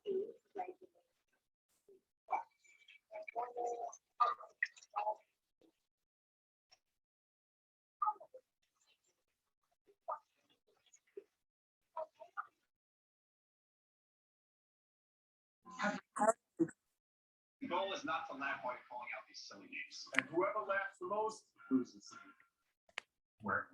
The goal is not to laugh while you're calling out these silly names. And whoever laughs the most loses. Where?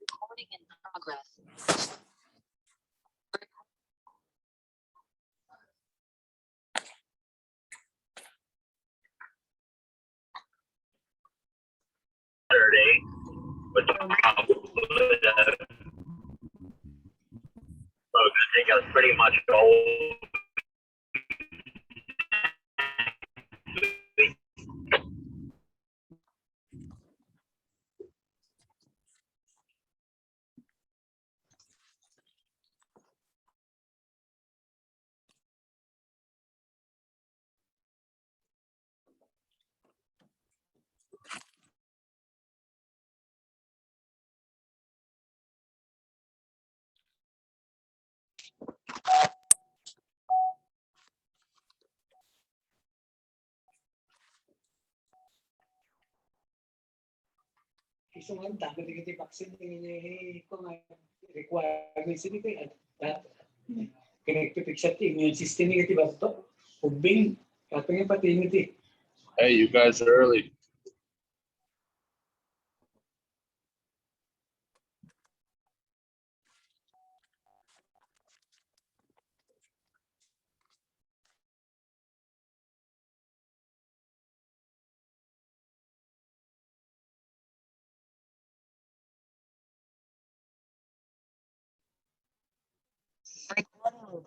Recording in progress. Saturday, which probably so it's gonna take us pretty much all week. Isang dami kita vaksin kung requirements ini kan dat connected except immune system ini kita bato ubing katanya pati ini ti. Hey, you guys are early. Recording.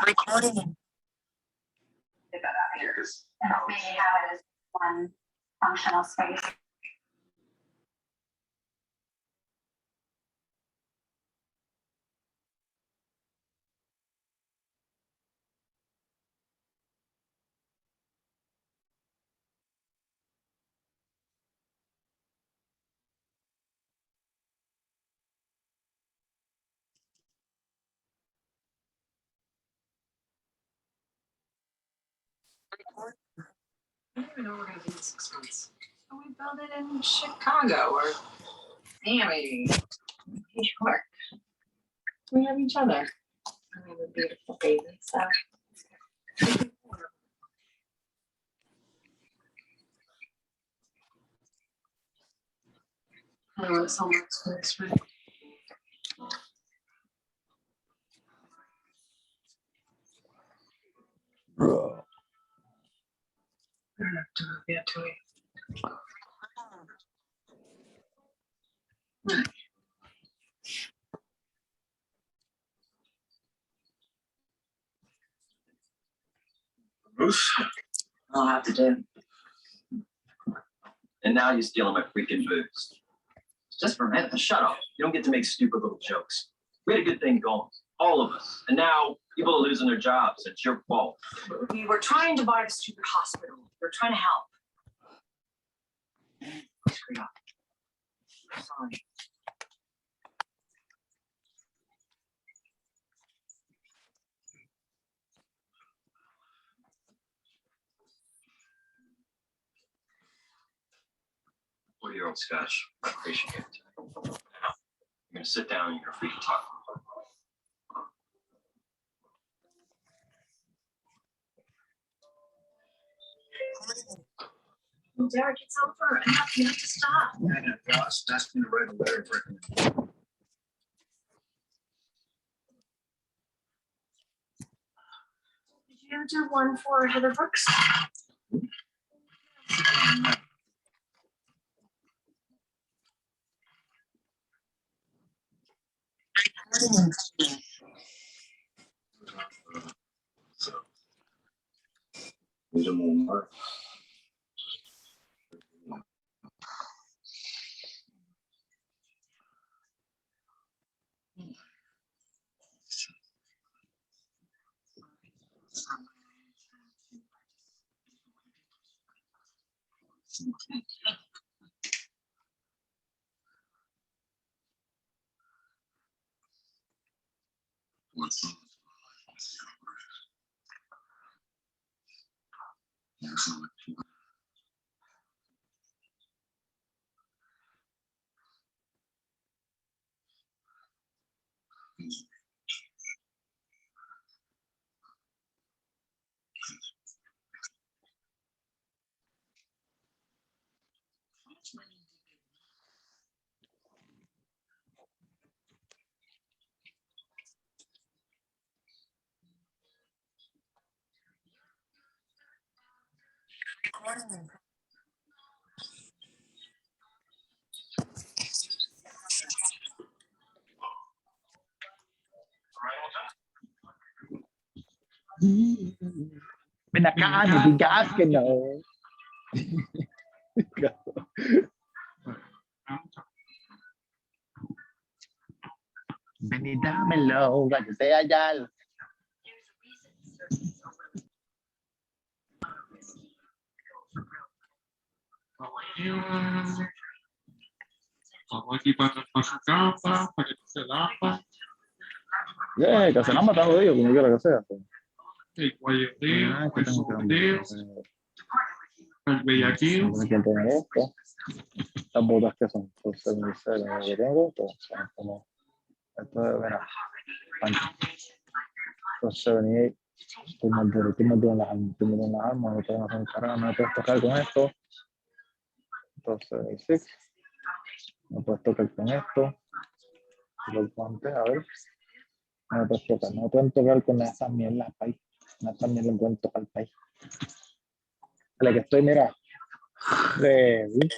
Recording. Get that out of here. And maybe have it as one functional space. I don't even know we're gonna be in 6 months. So we build it in Chicago or Miami, New York. We have each other. We have a beautiful baby, so. I wrote so much for this, right? I don't have to move yet, do we? Bruce? I'll have to do. And now you're stealing my freaking booze. Just for a minute, shut up. You don't get to make stupid little jokes. We had a good thing going, all of us. And now people are losing their jobs. It's your fault. We were trying to buy the stupid hospital. We were trying to help. Screwed up. Sorry. Four-year-old Scotch. I appreciate it. Now, you're gonna sit down and you're free to talk. Well, Derek, it's over. Enough. You have to stop. And Ross asked me to write a letter of recommendation. Did you do one for Heather Brooks? So, need a more. Ven acá, no digas que no. Ven y dámelo, para que sea ya. Vamos aquí para su cama, para que se lava, Que se nos mata jodido, como quiera que sea. el guayeteo, Ah, que el tengo que sobeteo, el bellaqueo. Tengo que poner esto. Las botas que son por ser muy serias, lo que tengo, pues son como esto de verano. Por 78. Estoy más duro, estoy más duro en las armas, estoy más duro en las armas, no tengo que hacer carrera, no me puedes tocar con esto. Entonces, 6. No puedes tocar con esto. Los guantes, a ver. No me puedes tocar, no me pueden tocar con esas mierdas, país. No también lo pueden tocar, país. La que estoy, mira. Ready.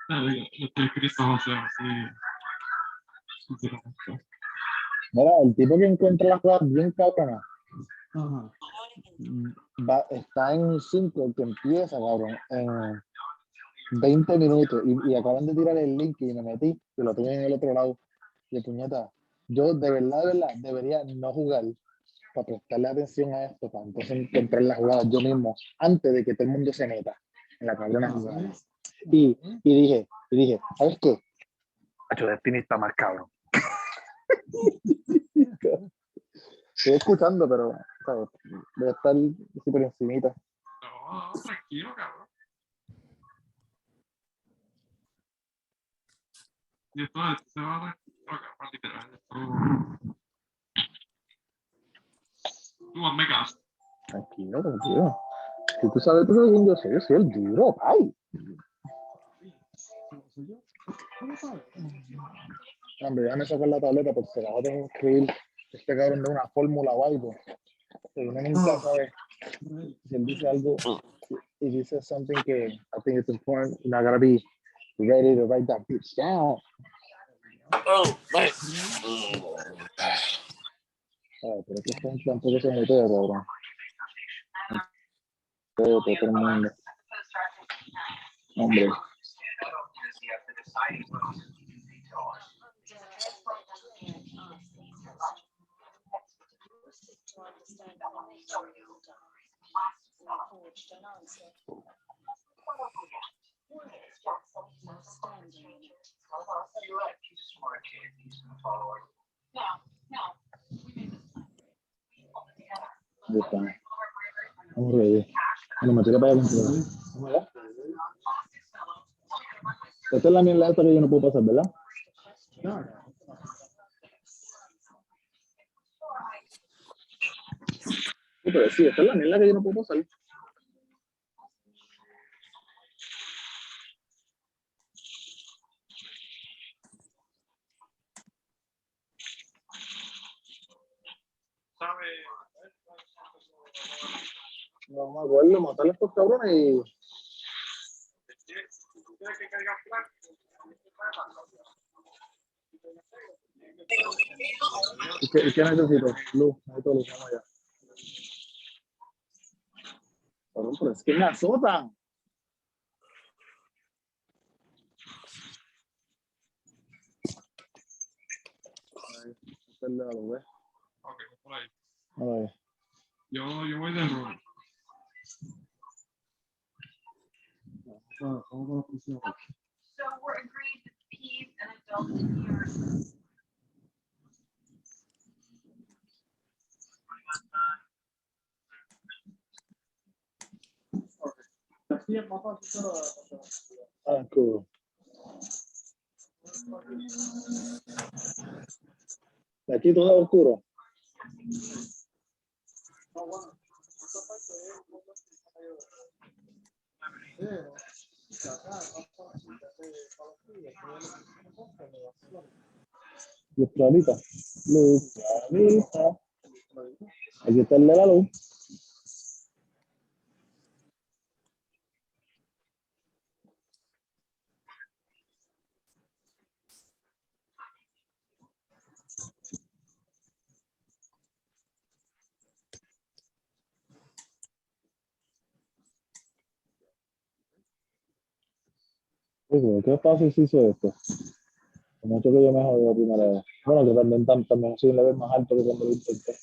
Yo estoy escrito, o sea, así. Mira, el tipo que encuentra las cosas bien cabronas. Está en 5, que empieza, cabrón, en 20 minutos. Y acaban de tirar el link y me metí y lo tengo en el otro lado. Y puñeta, yo de verdad, debería no jugar para prestarle atención a esto, para entonces encontrar las jugadas yo mismo, antes de que todo el mundo se meta en la cabrona jugada. Y dije, ¿sabes qué? Hacho, Destiny está más cabrón. Estoy escuchando, pero ¿sabes? Voy a estar súper encimita. No, tranquilo, cabrón. Y esto se va a ver, cabrón, literal. Tú hazme caso. Tranquilo, tranquilo. Si tú sabes quién yo soy el duro, ay. Hombre, déjame sacar la tableta porque se la va a tener que escribir este cabrón de una fórmula o algo. Y uno nunca sabe si él dice algo, if he says something que I think it's important, and I gotta be ready to write that bitch down. Pero es que tampoco se mete, cabrón. Todo el mundo. Hombre. Ahí está. Vamos a ver. Bueno, me tiré para allá. Vamos allá. Esta es la mierda esta que yo no puedo pasar, ¿verdad? Sí, pero sí, esta es la mierda que yo no puedo pasar. ¿Sabes? No me acuerdo, matarle a estos cabrones y... ¿Quieres que caiga plan? ¿Y qué necesito? Luz, necesito luz, vamos allá. Cabrón, pero es que me azotan. Ahí, este es el de la luz, ¿ves? Ok, por ahí. A ver. Yo voy de rol. So we're agreed that peds and adults in here. Ah, cool. Aquí todo es oscuro. Luz clarita. Luz clarita. Aquí está el de la luz. Oye, qué fácil se hizo esto. Mucho que yo me jodí la primera vez. Bueno, que también soy un level más alto que cuando lo intenté.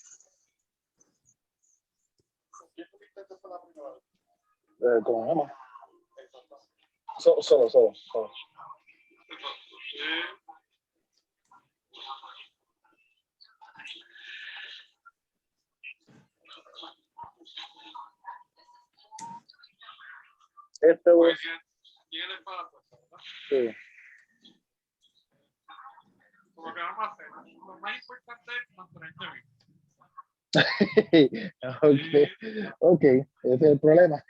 Con Emma. Solo. Este güey. ¿Quién es para la fuerza, verdad? Sí. Por lo que vamos a hacer, lo más importante es mantenerte vivo. Ok, ese es el problema.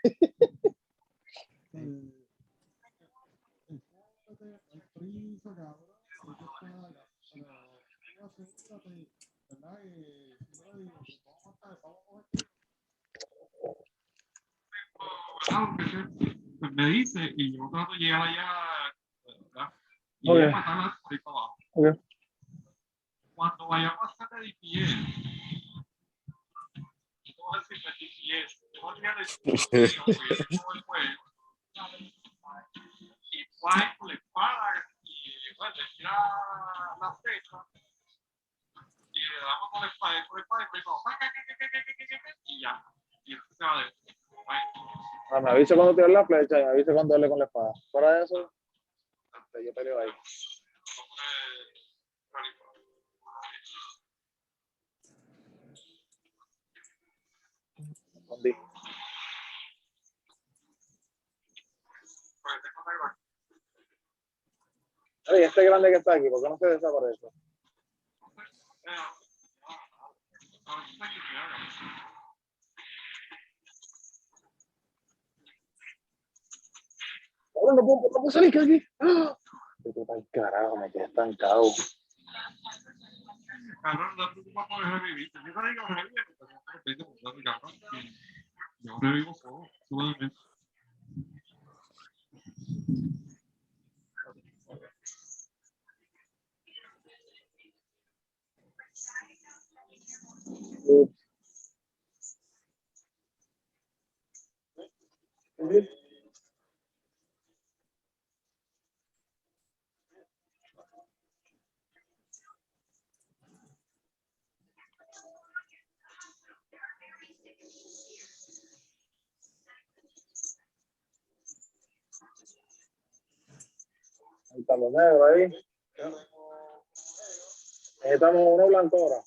Pues me dice y yo trato de llegar allá, ¿verdad? Y Ok. voy a pasar por ahí para abajo. Ok. Cuando vayamos a hacer el DPS, yo voy a decir que el DPS, yo voy a llegar el juego y White le para y bueno, le tira la fecha y le damos con el padre, y ya. Y eso se va de Ah, me avisa cuando tire la flecha y me avisa cuando darle con la espada. Fuera de eso, yo peleo ahí. Escondí. Pues tengo negro aquí. Oye, este grande que está aquí, ¿por qué no se desaparece? Cabrón, no puedo salir que aquí. ¡Ah! Esto está el carajo, me quedé estancado. Cabrón, no te preocupes por revivir. Yo te digo revivir, porque cabrón. Yo revivo solo, solamente. Ahí está lo negro ahí. Necesitamos uno blanco ahora.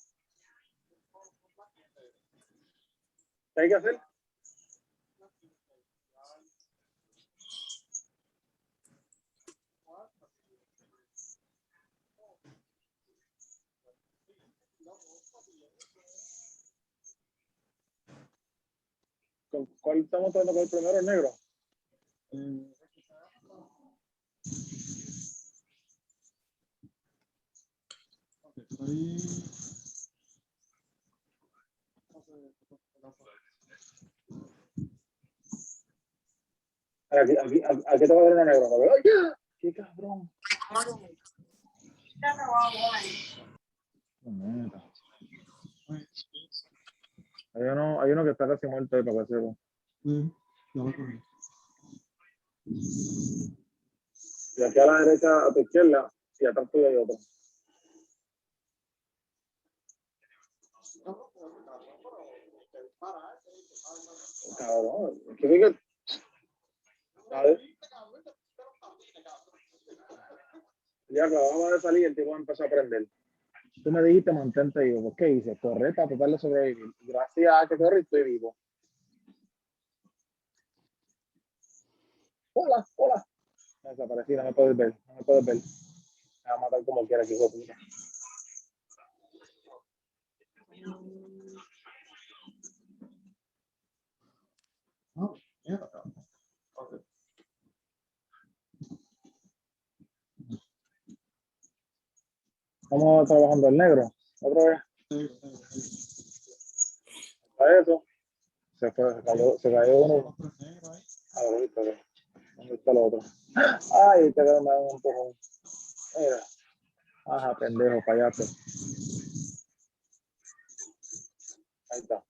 ¿Qué hay que hacer? ¿Con cuál estamos tratando con el primero, el negro? Aquí te voy a dar uno negro. ¡Ay, ya! ¡Qué cabrón! Hay uno que está casi muerto ahí para que sepa. Y aquí a la derecha, a tu izquierda, y atrás tuyo hay otro. Cabrón, ¿qué fíjate? ¿Sabes? Ya acabamos de salir y el tipo empezó a aprender. Tú me dijiste mantente vivo. ¿Por qué hice? Correr para tratar de sobrevivir. Gracias a que corrí estoy vivo. Hola, hola. Me desaparecí, no me puedes ver. No me puedes ver. Me va a matar como quiera, que hijo de puta. Estamos trabajando el negro. Otra vez. A eso. Se fue, se cayó uno. A ver, ahorita, ¿dónde está el otro? Ay, te quedó un empujón. Mira. Ajá, pendejo, payaso. Ahí está.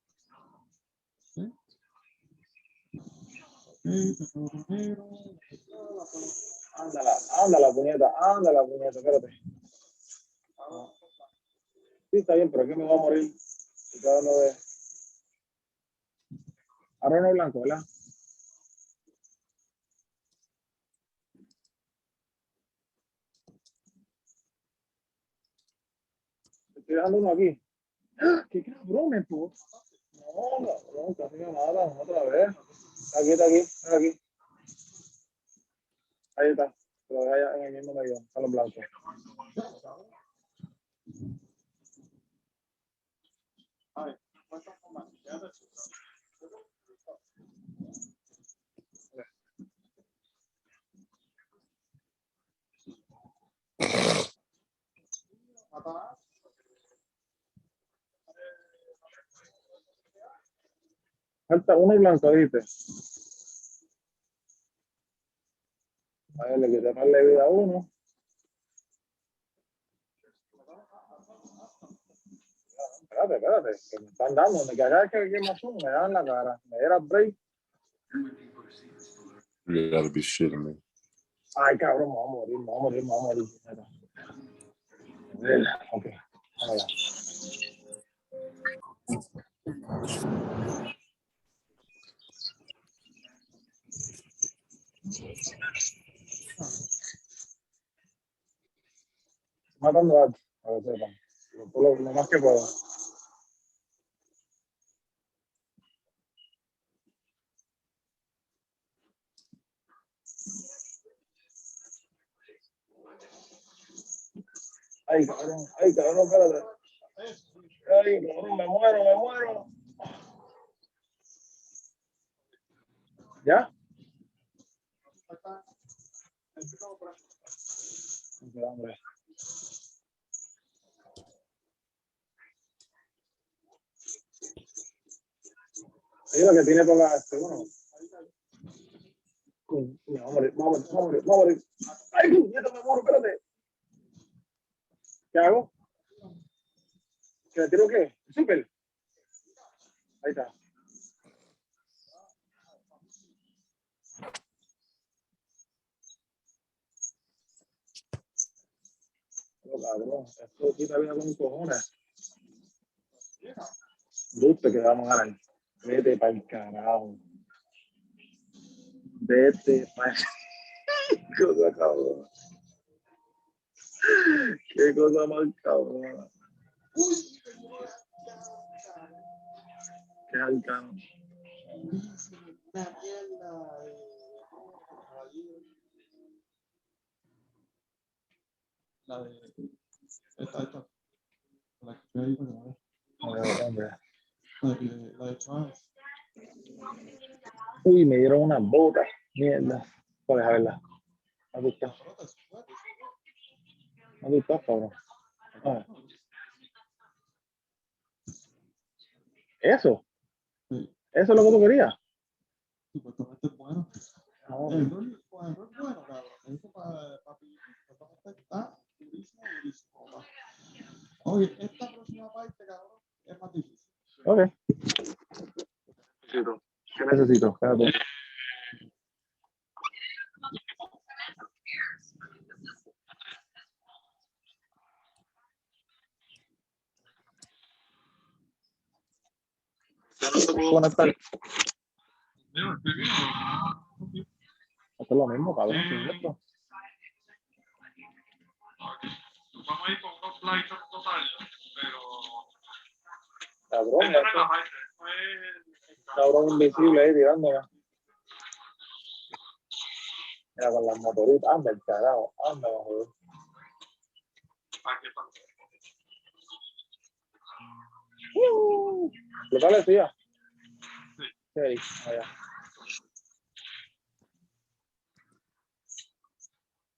Ándala, puñeta, espérate. Sí, está bien, pero aquí me voy a morir. Y cada uno de... Ahora uno blanco, ¿verdad? Estoy dejando uno aquí. ¡Ah! ¡Qué cabrón, me puto! No, cabrón, casi me matan otra vez. Está aquí. Ahí está. Lo dejé allá en el mismo medio, a los blancos. Falta uno blanco, ¿viste? A ver, le quité darle vida a uno. Espérate, que me están dando. Me cagas que más uno, me dan la cara. Me dieron break. You gotta be shitting me. Ay, cabrón, me voy a morir. Ok, vamos allá. Matando a ver, sepan. Lo más que puedo. Ay, cabrón, espérate. Ay, cabrón, me muero. ¿Ya? Hombre. Ahí lo que tiene por la bueno. Vamos a morir. Ay, nieto, me muero, espérate. ¿Qué hago? ¿Que le tiro qué? ¿Súper? Ahí está. Oh, cabrón, esto quita vida con cojones. Guste que vamos a ganar. Vete para el carajo. Vete para Qué cosa cabrón. Qué cosa más cabrón. Qué alcano. La de esta. La que estoy ahí para ver. Hombre. La de Chávez. Uy, me dieron unas botas. Mierda. Pues a verla. ¿Me gusta? ¿Me gusta, cabrón? Ah. ¿Eso? Sí. ¿Eso es lo que tú querías? Supuestamente es bueno. No. El rol es bueno, cabrón. Eso para está durísimo. Va. Oye, esta próxima parte, cabrón, es más difícil. Ok. ¿Qué necesito? Espérate. Yo no te puedo conectar. Esto es lo mismo, cabrón. ¿Qué es esto? Vamos a ir con unos flights totales, pero... Cabrón, Esta esto. relajante, Cabrón invisible ahí tirándome. Mira, con las motoritas. Anda el carajo. Anda, joder. ¿Lo tal decía? Sí, allá.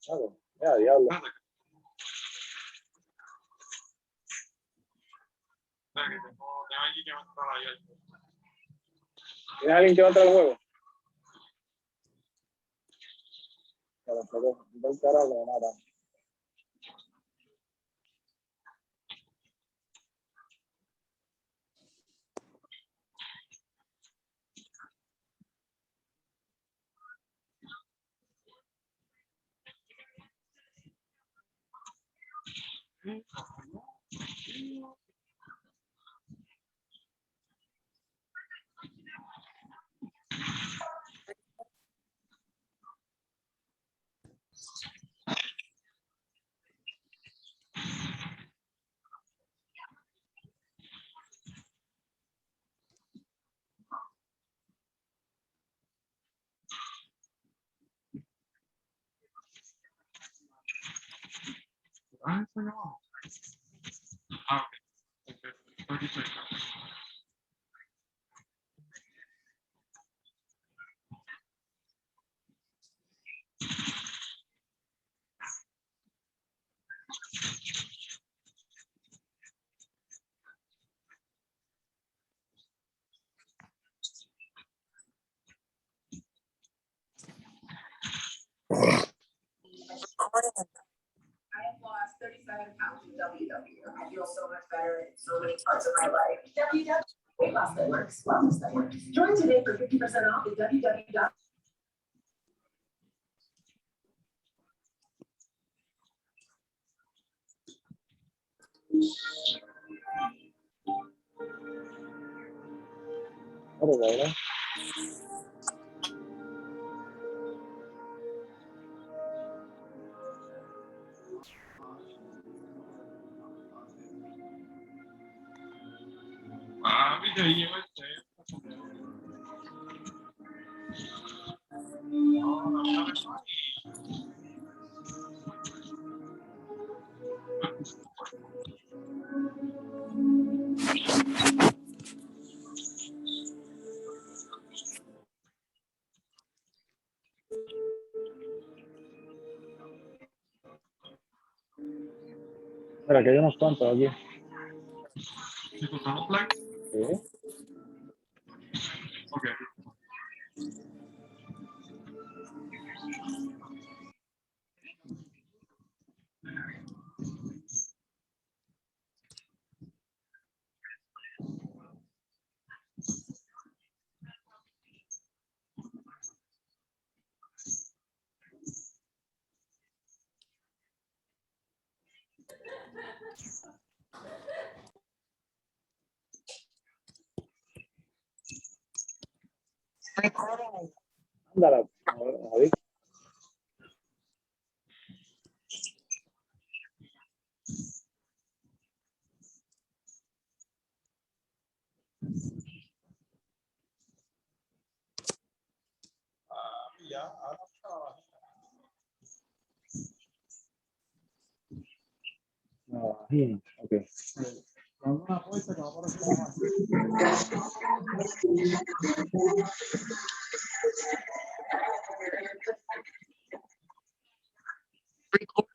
Claro, mira, diablo. ¿Tienes alguien que va a entrar al juego? Pero el carajo que me mata. I have lost 37 pounds in WW. I feel so much better in so many parts of my life. WW, weight loss that works, wellness that works. Join today for 50% off at www. Claro, cabrón. ya lleva el Espera, que hay unos cuantos aquí. ¿Estos son los flags? Sí. Ok. Recording. Ándala, Javi. Ya, ahora está. No, ok. Con una puesta que va a aparecer más. Record.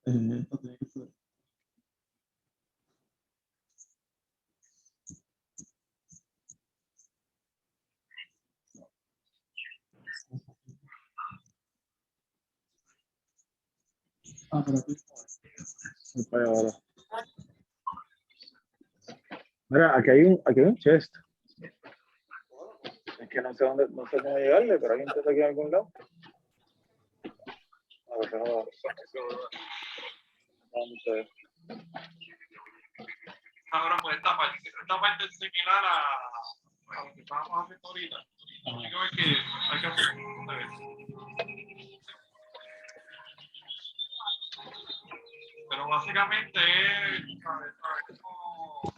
Esto tiene que ser. Pero aquí Voy para allá ahora. Mira, aquí hay un chest. Es que no sé dónde, no sé cómo llegarle, pero hay un chest aquí en algún lado. A ver, no sé. Ahora pues esta parte es similar a lo que estábamos haciendo ahorita. Lo único es que hay que hacer un montón de veces. Pero básicamente es, ¿sabes? Como...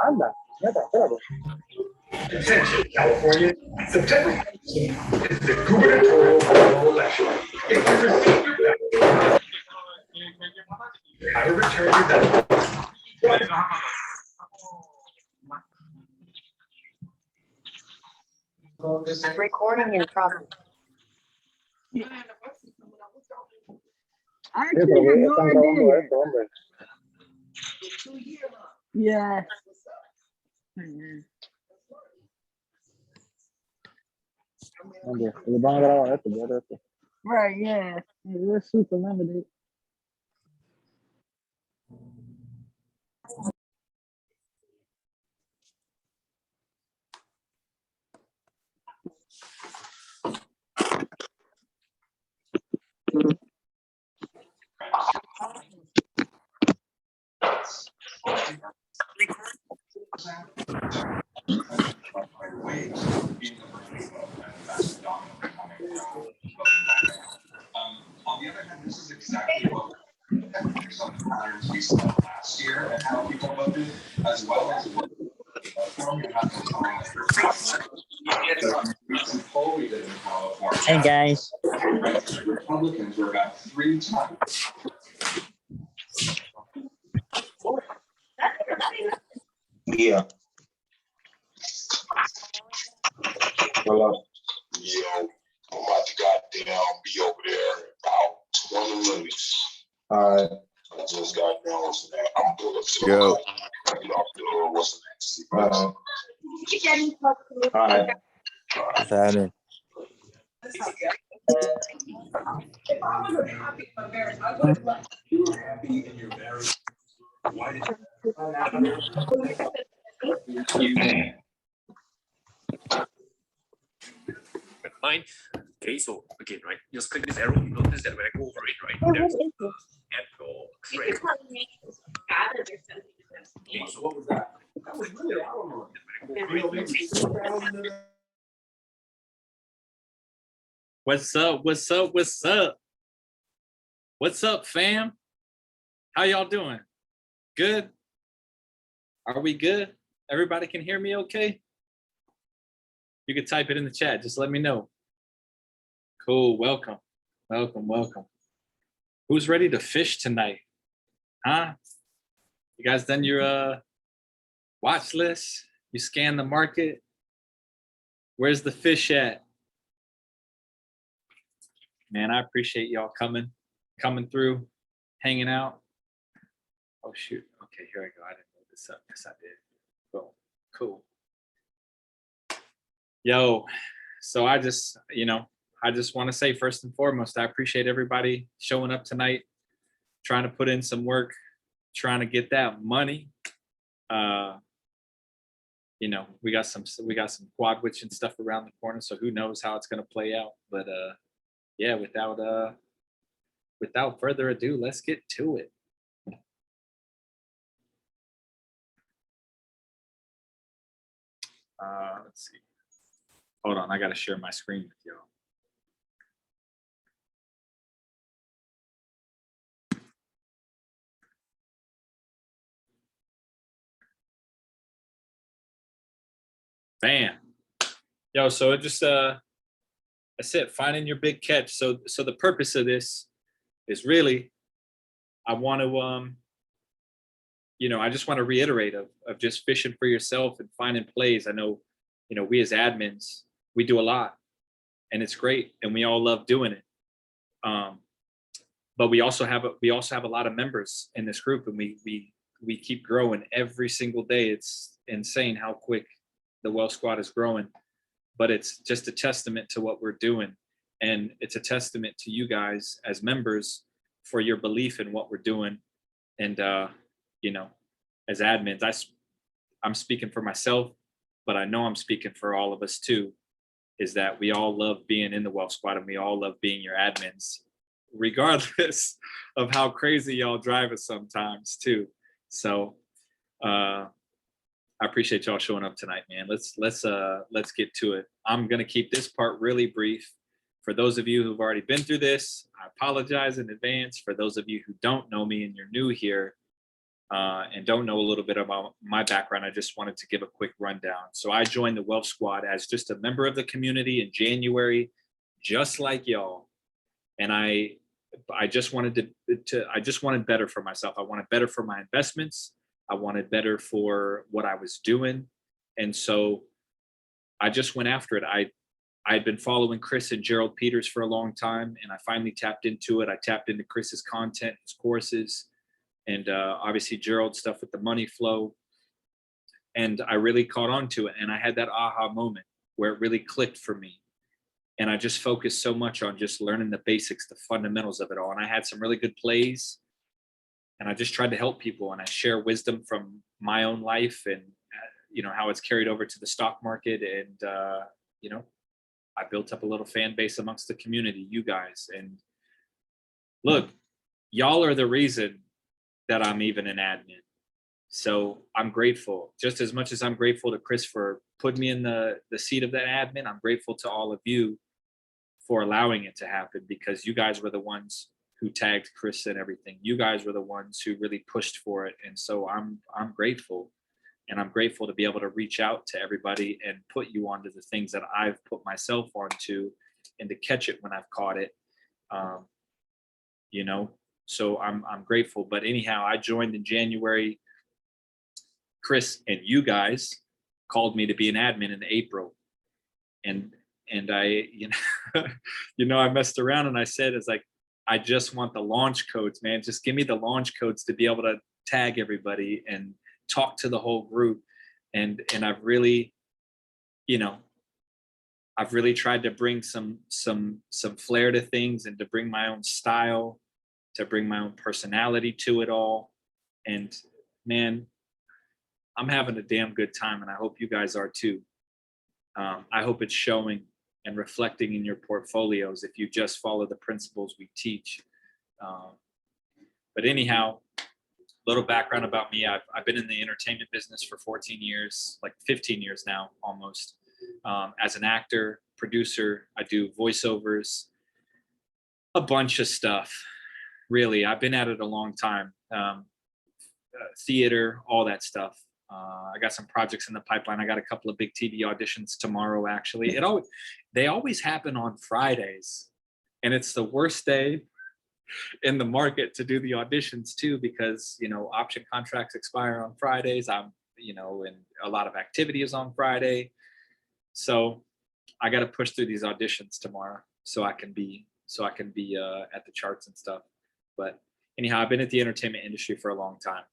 Anda. Neta, espérate. Attention, California. September 18th is the gubernatorial general election. If you receive your ballot, I will return your ballot. Recording in progress. I Sí, actually pero have que no están grabando idea. esto, hombre. Yeah. Mhm. Hombre, ellos van a grabar esto, fíjate esto. Right, yeah. It's super limited. On the other hand, this is exactly what some patterns we saw last year and how people voted, as well as what California has to tell us. The recent poll we did in California. Hey guys. Republicans were about 3 times. Yeah. Hello. Yo, I'm about to goddamn be over there in about 20 minutes. All right. I just got down with that. I'm pulling up to the Yo. you know, what's the next? All right. What's happening? If I was unhappy in my marriage, I would have left. You were happy in your marriage. Why did Mine. Okay, so again, right? Just click this arrow. You notice that when I go over it, right? There's add your thread. Okay, so what was that? That was really our What's up? What's up? What's up? What's up, fam? How y'all doing? Good? Are we good? Everybody can hear me okay? You can type it in the chat. Just let me know. Cool. Welcome. Welcome. Welcome. Who's ready to fish tonight? Huh? You guys done your watch list? You scan the market? Where's the fish at? Man, I appreciate y'all coming through, hanging out. Oh shoot. Okay, here I go. I didn't load this up. Yes, I did. Cool. Yo, so I just want to say first and foremost, I appreciate everybody showing up tonight, trying to put in some work, trying to get that money. We got some quad witching stuff around the corner, so who knows how it's gonna play out. But yeah, without further ado, let's get to it. Let's see. Hold on, I gotta share my screen with y'all. Bam. Yo, so it just that's it, finding your big catch. So the purpose of this is really, I want to I just want to reiterate of just fishing for yourself and finding plays. I know, we as admins, we do a lot and it's great and we all love doing it. But we also have a lot of members in this group, and we keep growing every single day. It's insane how quick the Well Squad is growing, but it's just a testament to what we're doing. And it's a testament to you guys as members for your belief in what we're doing. And, as admins, I'm speaking for myself, but I know I'm speaking for all of us too, is that we all love being in the Well Squad and we all love being your admins, regardless of how crazy y'all drive us sometimes too. So I appreciate y'all showing up tonight, man. Let's get to it. I'm gonna keep this part really brief. For those of you who've already been through this, I apologize in advance. For those of you who don't know me and you're new here and don't know a little bit about my background, I just wanted to give a quick rundown. So I joined the Wealth Squad as just a member of the community in January, just like y'all. And I just wanted I just wanted better for myself. I wanted better for my investments. I wanted better for what I was doing. And so I just went after it. I'd been following Chris and Gerald Peters for a long time, and I finally tapped into it. I tapped into Chris's content, his courses, and obviously Gerald's stuff with the money flow. And I really caught on to it. And I had that aha moment where it really clicked for me. And I just focused so much on just learning the basics, the fundamentals of it all. And I had some really good plays. And I just tried to help people, and I share wisdom from my own life and how it's carried over to the stock market. And I built up a little fan base amongst the community, you guys. And look, y'all are the reason that I'm even an admin. So I'm grateful, just as much as I'm grateful to Chris for putting me in the seat of that admin. I'm grateful to all of you for allowing it to happen, because you guys were the ones who tagged Chris and everything. You guys were the ones who really pushed for it. And so I'm grateful. And I'm grateful to be able to reach out to everybody and put you onto the things that I've put myself onto, and to catch it when I've caught it. So I'm grateful. But anyhow, I joined in January. Chris and you guys called me to be an admin in April. And I, I messed around and I said, it's like, I just want the launch codes, man. Just give me the launch codes to be able to tag everybody and talk to the whole group. And I've really, I've really tried to bring some flair to things, and to bring my own style, to bring my own personality to it all. And man, I'm having a damn good time, and I hope you guys are too. I hope it's showing and reflecting in your portfolios if you just follow the principles we teach. But anyhow, little background about me. I've been in the entertainment business for 14 years, like 15 years now, almost. As an actor, producer, I do voiceovers, a bunch of stuff. Really, I've been at it a long time. Theater, all that stuff. I got some projects in the pipeline. I got a couple of big TV auditions tomorrow, actually. They always happen on Fridays, and it's the worst day in the market to do the auditions too, because, option contracts expire on Fridays. And a lot of activity is on Friday. So I got to push through these auditions tomorrow so I can be at the charts and stuff. But anyhow, I've been at the entertainment industry for a long time.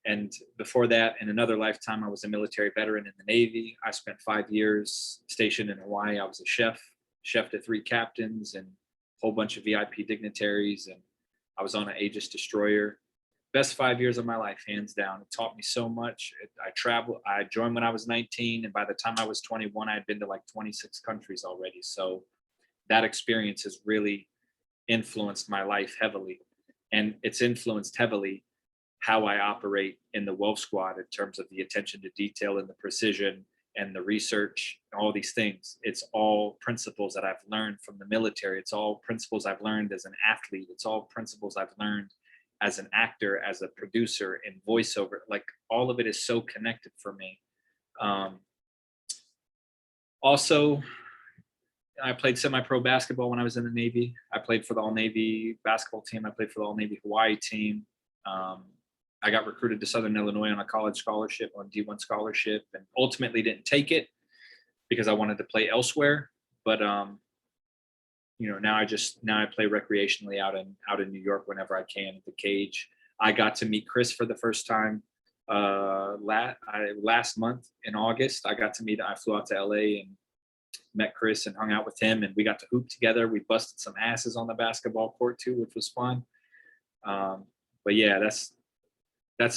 And before that, in another lifetime, I was a military veteran in the Navy. I spent 5 years stationed in Hawaii. I was a chef to 3 captains and a whole bunch of VIP dignitaries. And I was on an Aegis destroyer. Best 5 years of my life, hands down. It taught me so much. I joined when I was 19. And by the time I was 21, I had been to like 26 countries already. So that experience has really influenced my life heavily. And it's influenced heavily how I operate in the Wolf Squad in terms of the attention to detail and the precision and the research, all these things. It's all principles that I've learned from the military. It's all principles I've learned as an athlete. It's all principles I've learned as an actor, as a producer, in voiceover. Like, all of it is so connected for me. Also, I played semi-pro basketball when I was in the Navy. I played for the All-Navy basketball team. I played for the All-Navy Hawaii team. I got recruited to Southern Illinois on a college scholarship, on D1 scholarship, and ultimately didn't take it because I wanted to play elsewhere. But now I play recreationally out in New York whenever I can at the Cage. I got to meet Chris for the first time last month in August. I flew out to LA and met Chris and hung out with him, and we got to hoop together. We busted some asses on the basketball court too, which was fun. But yeah, that's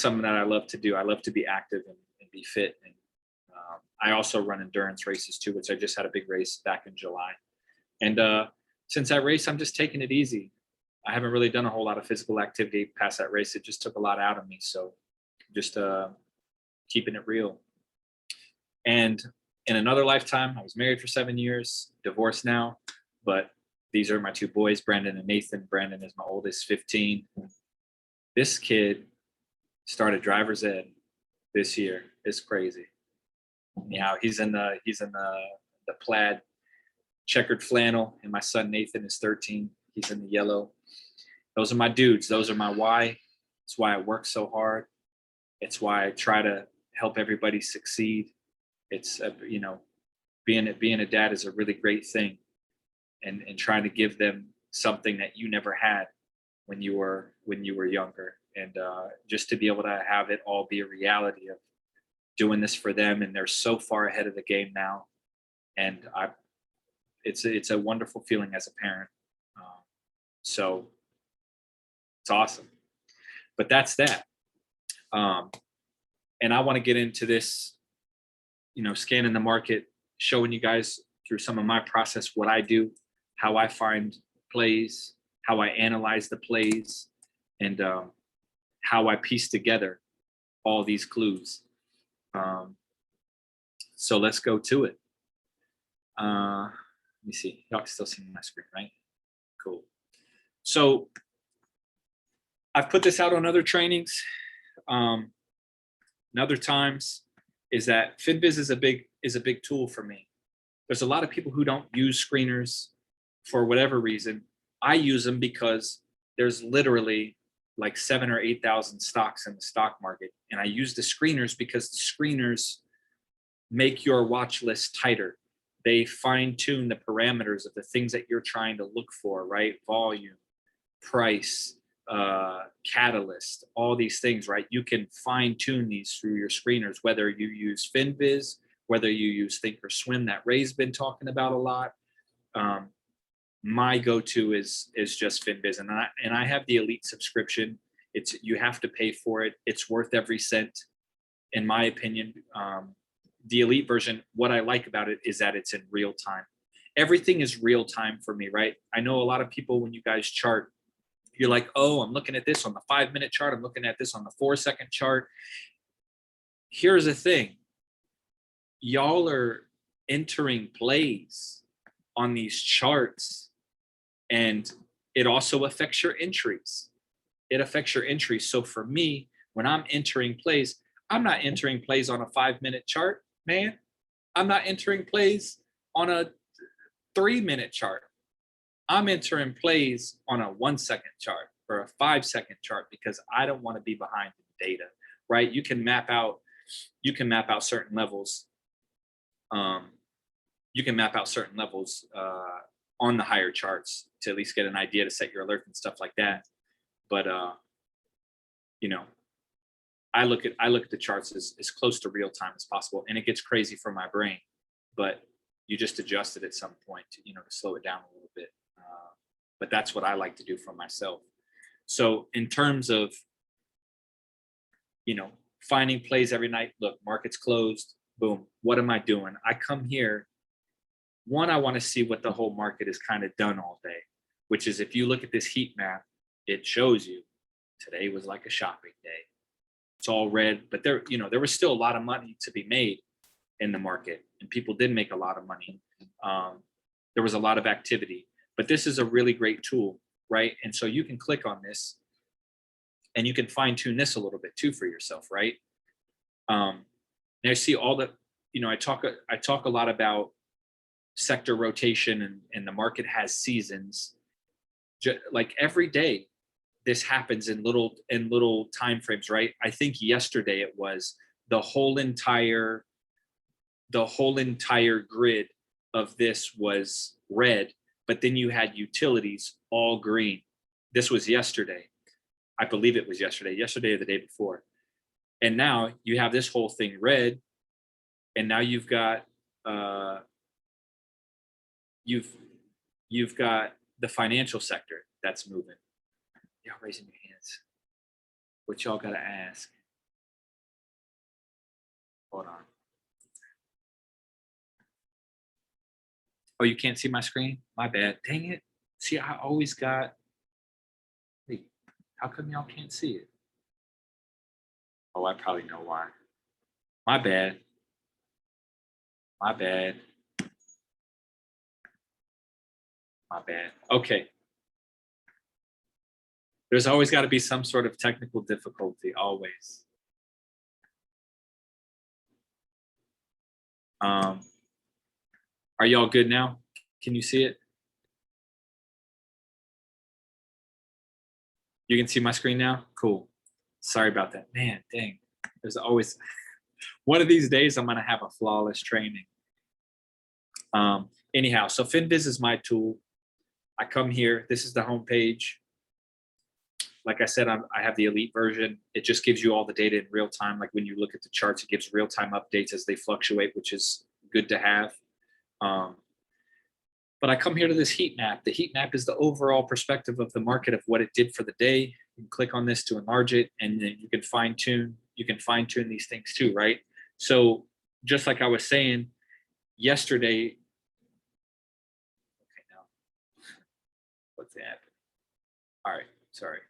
something that I love to do. I love to be active and be fit. And I also run endurance races too, which I just had a big race back in July. And since that race, I'm just taking it easy. I haven't really done a whole lot of physical activity past that race. It just took a lot out of me. So just keeping it real. And in another lifetime, I was married for 7 years, divorced now, but these are my 2 boys, Brandon and Nathan. Brandon is my oldest, 15. This kid started driver's ed this year. It's crazy. Yeah, he's in the plaid checkered flannel, and my son Nathan is 13. He's in the yellow. Those are my dudes. Those are my why. It's why I work so hard. It's why I try to help everybody succeed. It's being a dad is a really great thing, and trying to give them something that you never had when you were younger, and just to be able to have it all be a reality of doing this for them. And they're so far ahead of the game now, and it's a wonderful feeling as a parent. So it's awesome. But that's that. And I want to get into this, scanning the market, showing you guys through some of my process what I do, how I find plays, how I analyze the plays, and how I piece together all these clues. So let's go to it. Let me see. Y'all can still see my screen, right? Cool. So I've put this out on other trainings and other times, is that FinViz is a big tool for me. There's a lot of people who don't use screeners for whatever reason. I use them because there's literally like 7,000 or 8,000 stocks in the stock market. And I use the screeners because the screeners make your watch list tighter. They fine tune the parameters of the things that you're trying to look for, right? Volume, price, catalyst, all these things, right? You can fine tune these through your screeners, whether you use FinViz, whether you use Thinkorswim that Ray's been talking about a lot. My go-to is just FinViz, and I have the Elite subscription. You have to pay for it. It's worth every cent, in my opinion. The Elite version, what I like about it is that it's in real time. Everything is real time for me, right? I know a lot of people, when you guys chart, you're like, oh, I'm looking at this on the 5-minute chart. I'm looking at this on the 4-second chart. Here's the thing. Y'all are entering plays on these charts, and it also affects your entries. It affects your entries. So for me, when I'm entering plays, I'm not entering plays on a 5-minute chart, man. I'm not entering plays on a 3-minute chart. I'm entering plays on a 1-second chart or a 5-second chart because I don't want to be behind the data, right? You can map out certain levels. You can map out certain levels on the higher charts to at least get an idea to set your alerts and stuff like that. But you know, I look at the charts as close to real time as possible, and it gets crazy for my brain. But you just adjust it at some point to, to slow it down a little bit. But that's what I like to do for myself. So in terms of, finding plays every night, look, market's closed, boom, what am I doing? I come here. One, I want to see what the whole market has kind of done all day, which is if you look at this heat map, it shows you today was like a shopping day. It's all red, but there was still a lot of money to be made in the market, and people did make a lot of money. There was a lot of activity, but this is a really great tool, right? And so you can click on this and you can fine tune this a little bit too for yourself, right? Now I see all the, I talk a lot about sector rotation and the market has seasons. Like every day, this happens in little time frames, right? I think yesterday it was the whole entire grid of this was red, but then you had utilities all green. This was yesterday. I believe it was yesterday or the day before. And now you have this whole thing red, and now you've got you've got the financial sector that's moving. Y'all raising your hands. What y'all gotta ask? Hold on. Oh, you can't see my screen? My bad. Dang it. See, I always got. Wait, how come y'all can't see it? Oh, I probably know why. My bad. My bad. My bad. Okay. There's always got to be some sort of technical difficulty, always. Are y'all good now? Can you see it? You can see my screen now? Cool. Sorry about that. Man, dang. There's always, one of these days I'm going to have a flawless training. Anyhow, so FinViz is my tool. I come here. This is the homepage. Like I said, I have the elite version. It just gives you all the data in real time. Like when you look at the charts, it gives real-time updates as they fluctuate, which is good to have. But I come here to this heat map. The heat map is the overall perspective of the market of what it did for the day. You can click on this to enlarge it, and then you can fine tune. You can fine tune these things too, right? So just like I was saying yesterday. Okay, now what's happening? All right, sorry.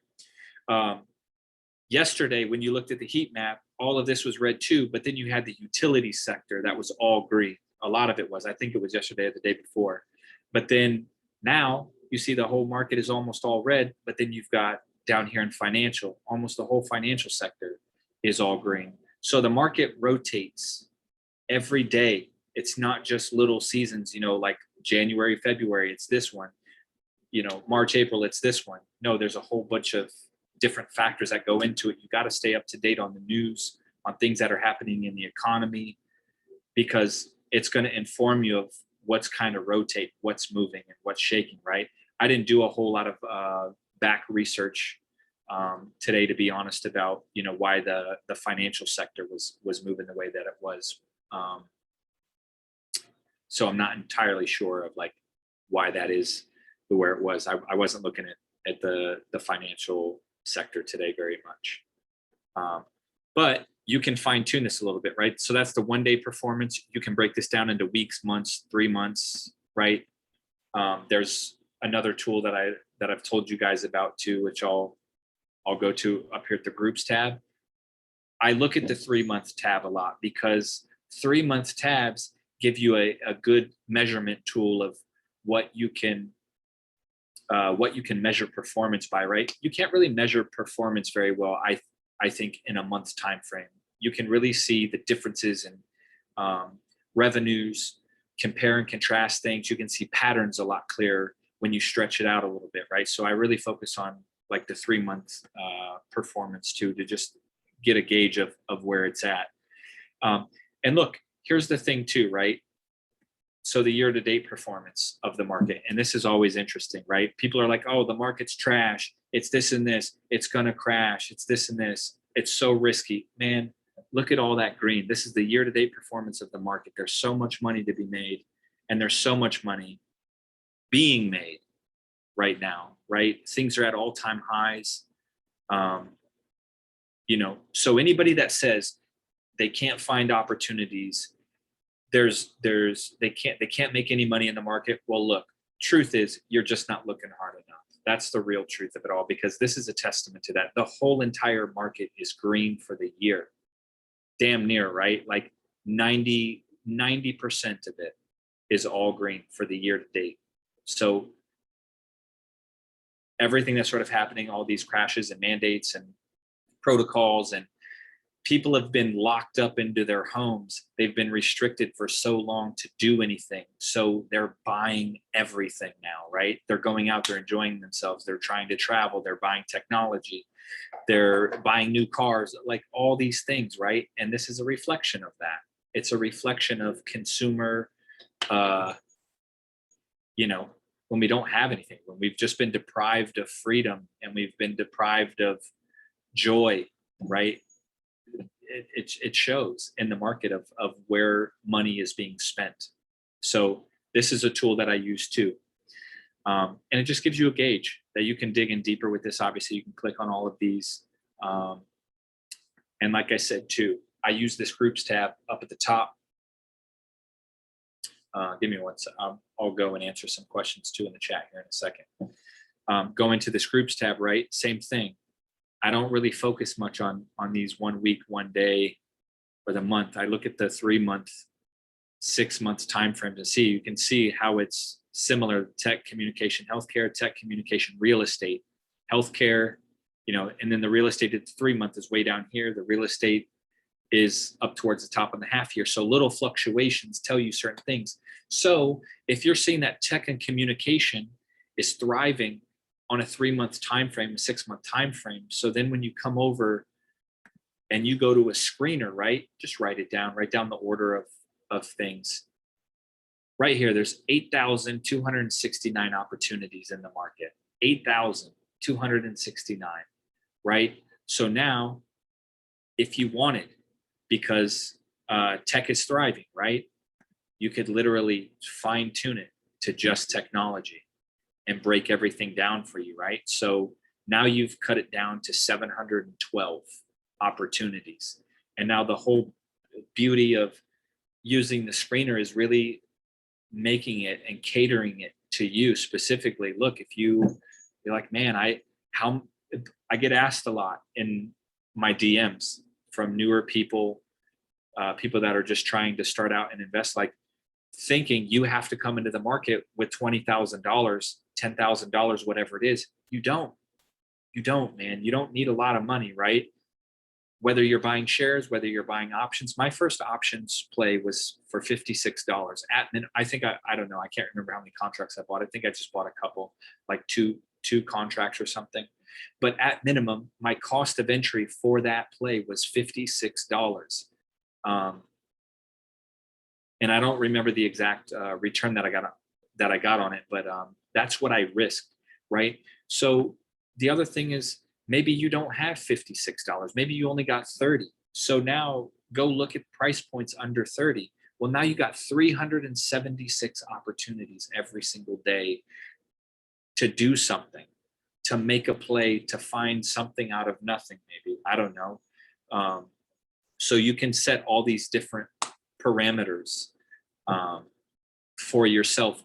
Yesterday, when you looked at the heat map, all of this was red too, but then you had the utility sector that was all green. A lot of it was. I think it was yesterday or the day before. But then now you see the whole market is almost all red, but then you've got down here in financial, almost the whole financial sector is all green. So the market rotates every day. It's not just little seasons, like January, February, it's this one. March, April, it's this one. No, there's a whole bunch of different factors that go into it. You got to stay up to date on the news, on things that are happening in the economy, because it's going to inform you of what's kind of rotate, what's moving and what's shaking, right? I didn't do a whole lot of back research today, to be honest, about, why the financial sector was moving the way that it was. So I'm not entirely sure of like why that is where it was. I wasn't looking at the financial sector today very much. But you can fine tune this a little bit, right? So that's the 1-day performance. You can break this down into weeks, months, 3 months, right? There's another tool that I've told you guys about too, which I'll go to up here at the groups tab. I look at the 3-month tab a lot because 3-month tabs give you a good measurement tool of what you can measure performance by, right? You can't really measure performance very well, I think, in a month's time frame. you can really see the differences in revenues, compare and contrast things. You can see patterns a lot clearer when you stretch it out a little bit, right? So I really focus on like the 3-month performance too, to just get a gauge of where it's at. And look, here's the thing too, right? So the year-to-date performance of the market, and this is always interesting, right? People are like, oh, the market's trash. It's this and this. It's going to crash. It's this and this. It's so risky. Man, look at all that green. This is the year-to-date performance of the market. There's so much money to be made, and there's so much money being made right now, right? Things are at all-time highs. You know, so anybody that says they can't find opportunities, they can't make any money in the market. Well, look, truth is you're just not looking hard enough. That's the real truth of it all, because this is a testament to that. The whole entire market is green for the year. Damn near, right? Like 90% of it is all green for the year to date. So everything that's sort of happening, all these crashes and mandates and protocols, and people have been locked up into their homes. They've been restricted for so long to do anything. So they're buying everything now, right? They're going out, they're enjoying themselves. They're trying to travel. They're buying technology. They're buying new cars, like all these things, right? And this is a reflection of that. It's a reflection of consumer, you know, when we don't have anything, when we've just been deprived of freedom and we've been deprived of joy, right? It shows in the market of where money is being spent. So this is a tool that I use too. And it just gives you a gauge that you can dig in deeper with this. Obviously, you can click on all of these. And like I said too, I use this groups tab up at the top. Give me one second. I'll go and answer some questions too in the chat here in a second. Go into this groups tab, right? Same thing. I don't really focus much on these 1 week, 1 day, or the month. I look at the 3 month, 6 months time frame to see. You can see how it's similar: tech, communication, healthcare, tech, communication, real estate, healthcare, you know, and then the real estate at the 3 month is way down here. The real estate is up towards the top of the half year. So little fluctuations tell you certain things. So if you're seeing that tech and communication is thriving on a 3 month time frame, a 6 month time frame, so then when you come over and you go to a screener, right, just write it down, write down the order of things. Right here, there's 8,269 opportunities in the market. 8,269, right? So now, if you wanted, because tech is thriving, right, you could literally fine tune it to just technology and break everything down for you, right? So now you've cut it down to 712 opportunities. And now the whole beauty of using the screener is really making it and catering it to you specifically. Look, if you're like, man, I get asked a lot in my DMs from newer people, people that are just trying to start out and invest, like thinking you have to come into the market with $20,000, $10,000, whatever it is. You don't, man. You don't need a lot of money, right? Whether you're buying shares, whether you're buying options. My first options play was for $56. I think I don't know. I can't remember how many contracts I bought. I think I just bought a couple, like two contracts or something. But at minimum, my cost of entry for that play was $56. And I don't remember the exact return that I got on it, but that's what I risked, right? So the other thing is, maybe you don't have $56. Maybe you only got 30. So now go look at price points under 30. Well, now you got 376 opportunities every single day to do something, to make a play, to find something out of nothing, maybe. I don't know. So you can set all these different parameters for yourself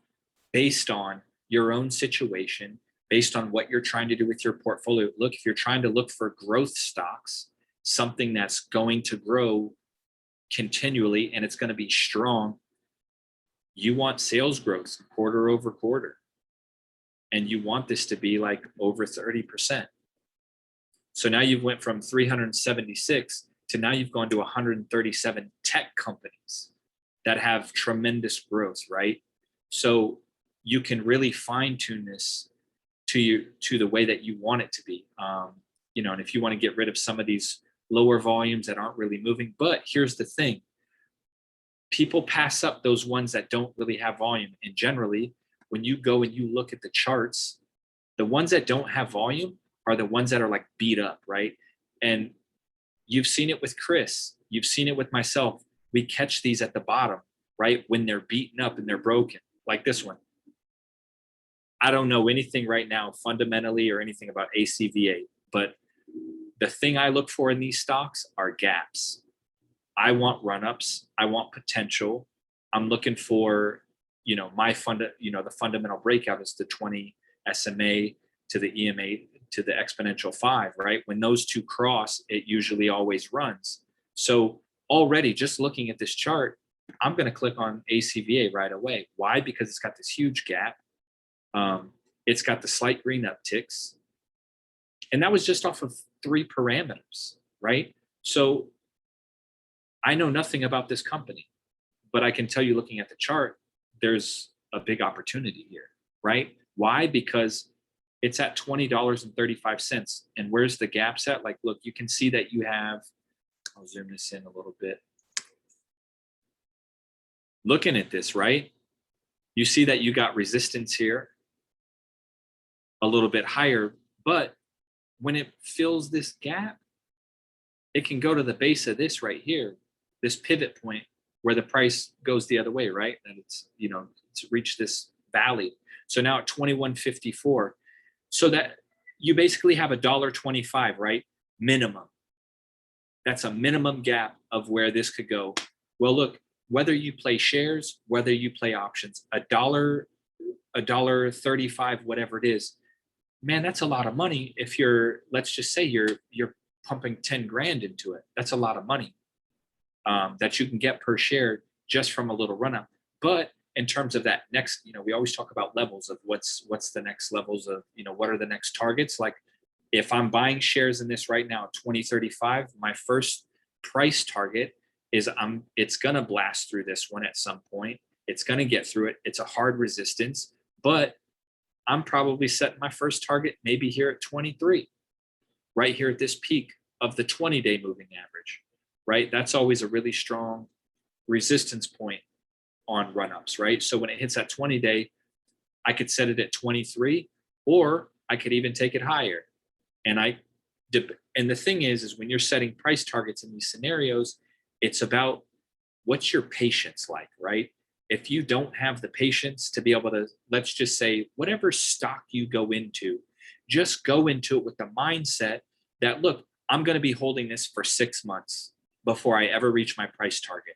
based on your own situation, based on what you're trying to do with your portfolio. Look, if you're trying to look for growth stocks, something that's going to grow continually and it's going to be strong, you want sales growth quarter over quarter. And you want this to be like over 30%. So now you've went from 376 to now you've gone to 137 tech companies that have tremendous growth, right? So you can really fine tune this to the way that you want it to be. And if you want to get rid of some of these lower volumes that aren't really moving, but here's the thing, people pass up those ones that don't really have volume. And generally, when you go and you look at the charts, the ones that don't have volume are the ones that are like beat up, right? And you've seen it with Chris, you've seen it with myself. We catch these at the bottom, right? When they're beaten up and they're broken, like this one. I don't know anything right now fundamentally or anything about ACVA, but the thing I look for in these stocks are gaps. I want run-ups. I want potential. I'm looking for, the fundamental breakout is the 20 SMA to the EMA to the exponential 5, right? When those two cross, it usually always runs. So already just looking at this chart, I'm going to click on ACVA right away. Why? Because it's got this huge gap. It's got the slight green upticks. And that was just off of 3 parameters, right? So I know nothing about this company, but I can tell you looking at the chart, there's a big opportunity here, right? Why? Because it's at $20.35. And where's the gaps at? Like, look, you can see that you have, I'll zoom this in a little bit. Looking at this, right? You see that you got resistance here a little bit higher, but when it fills this gap, it can go to the base of this right here, this pivot point where the price goes the other way, right? And it's, it's reached this valley. So now at 21.54, so that you basically have $1.25, right? Minimum. That's a minimum gap of where this could go. Well, look, whether you play shares, whether you play options, $1.35, whatever it is, man, that's a lot of money. If let's just say you're pumping 10 grand into it, that's a lot of money that you can get per share just from a little run up. But in terms of that next, we always talk about levels of what's the next levels of, what are the next targets? Like if I'm buying shares in this right now, 2035, my first price target is it's going to blast through this one at some point. It's going to get through it. It's a hard resistance, but I'm probably setting my first target maybe here at 23, right here at this peak of the 20-day moving average, right? That's always a really strong resistance point on run-ups, right? So when it hits that 20-day, I could set it at 23, or I could even take it higher. And the thing is when you're setting price targets in these scenarios, it's about what's your patience like, right? If you don't have the patience to be able to, let's just say, whatever stock you go into, just go into it with the mindset that, look, I'm going to be holding this for 6 months before I ever reach my price target,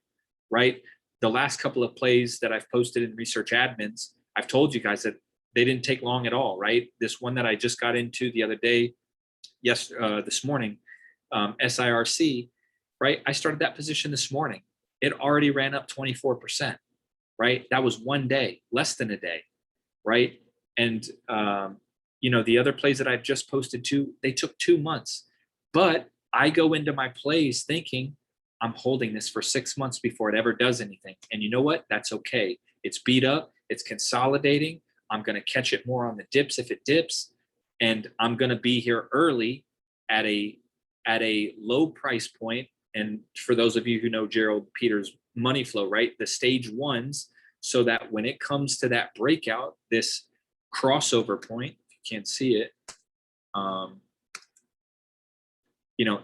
right? The last couple of plays that I've posted in Research Admins, I've told you guys that they didn't take long at all, right? This one that I just got into the other day, this morning, SIRC, right? I started that position this morning. It already ran up 24%. Right? That was one day, less than a day, right? And, the other plays that I've just posted to, they took 2 months. But I go into my plays thinking I'm holding this for 6 months before it ever does anything. And you know what? That's okay. It's beat up. It's consolidating. I'm going to catch it more on the dips if it dips. And I'm going to be here early at a low price point. And for those of you who know Gerald Peters' money flow, right? The stage ones, so that when it comes to that breakout, this crossover point, if you can't see it,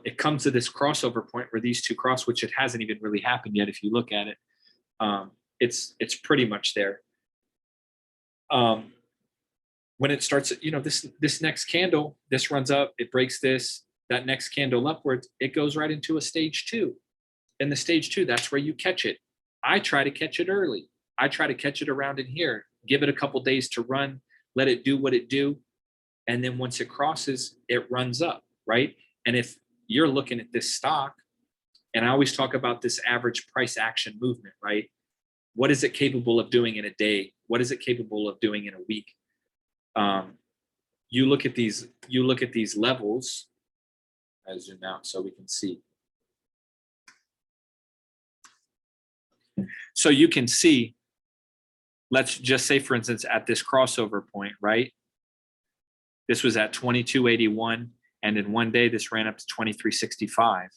it comes to this crossover point where these two cross, which it hasn't even really happened yet. If you look at it, it's pretty much there. When it starts, this next candle, this runs up, it breaks this, that next candle upwards, it goes right into a stage 2. In the stage 2, that's where you catch it. I try to catch it early. I try to catch it around in here, give it a couple days to run, let it do what it do. And then once it crosses, it runs up, right? And if you're looking at this stock, and I always talk about this average price action movement, right? What is it capable of doing in a day? What is it capable of doing in a week? You look at these levels. I zoom out so we can see. So you can see, let's just say, for instance, at this crossover point, right? This was at 22.81, and in one day, this ran up to 23.65.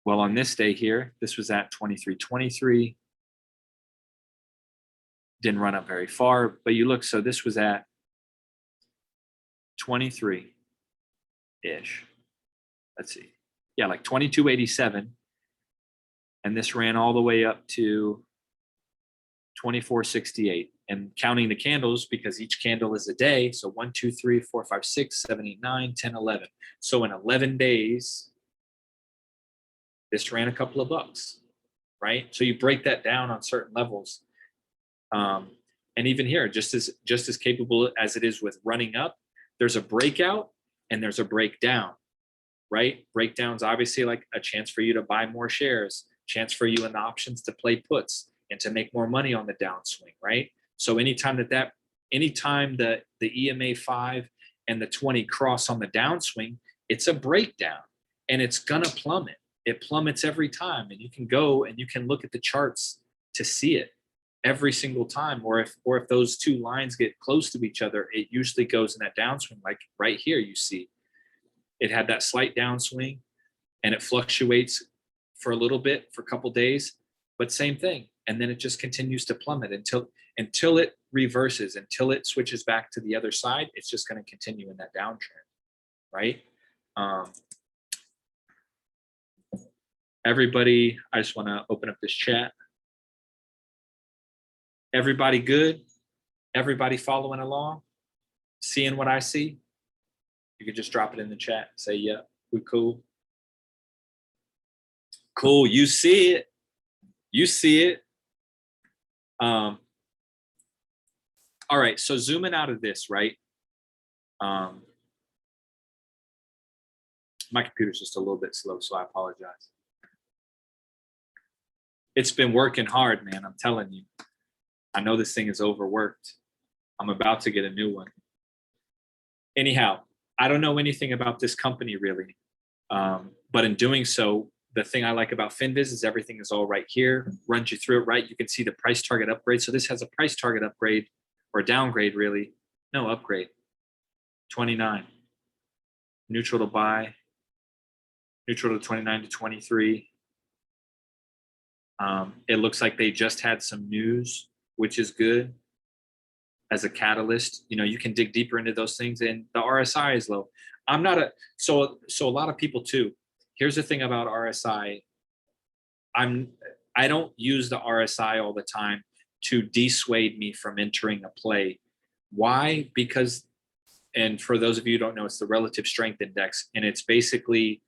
Well, on this day here, this was at 23.23. Didn't run up very far, but you look, so this was at 23-ish. Let's see. Yeah, like 22.87. And this ran all the way up to 24.68. And counting the candles, because each candle is a day. So 1, 2, 3, 4, 5, 6, 7, 8, 9, 10, 11. So in 11 days, this ran a couple of bucks, right? So you break that down on certain levels. And even here, just as capable as it is with running up, there's a breakout and there's a breakdown, right? Breakdown's obviously like a chance for you to buy more shares, chance for you in the options to play puts and to make more money on the downswing, right? So anytime the EMA 5 and the 20 cross on the downswing, it's a breakdown and it's gonna plummet. It plummets every time, and you can go and you can look at the charts to see it every single time. Or if those two lines get close to each other, it usually goes in that downswing. Like right here, you see it had that slight downswing and it fluctuates for a little bit for a couple days, but same thing. And then it just continues to plummet until it reverses, until it switches back to the other side. It's just going to continue in that downtrend, right? Everybody, I just want to open up this chat. Everybody good? Everybody following along? Seeing what I see? You can just drop it in the chat. Say, yeah, we cool. Cool, you see it. You see it. All right, so zooming out of this, right? My computer's just a little bit slow, so I apologize. It's been working hard, man, I'm telling you. I know this thing is overworked. I'm about to get a new one. Anyhow, I don't know anything about this company really, but in doing so, the thing I like about FinViz is everything is all right here, runs you through it, right? You can see the price target upgrade. So this has a price target upgrade or downgrade really. No, upgrade. 29. Neutral to buy. Neutral to 29 to 23. It looks like they just had some news, which is good as a catalyst. You know, you can dig deeper into those things, and the RSI is low. I'm not a, so a lot of people too. Here's the thing about RSI. I don't use the RSI all the time to dissuade me from entering a play. Why? Because, and for those of you who don't know, it's the relative strength index, and it's basically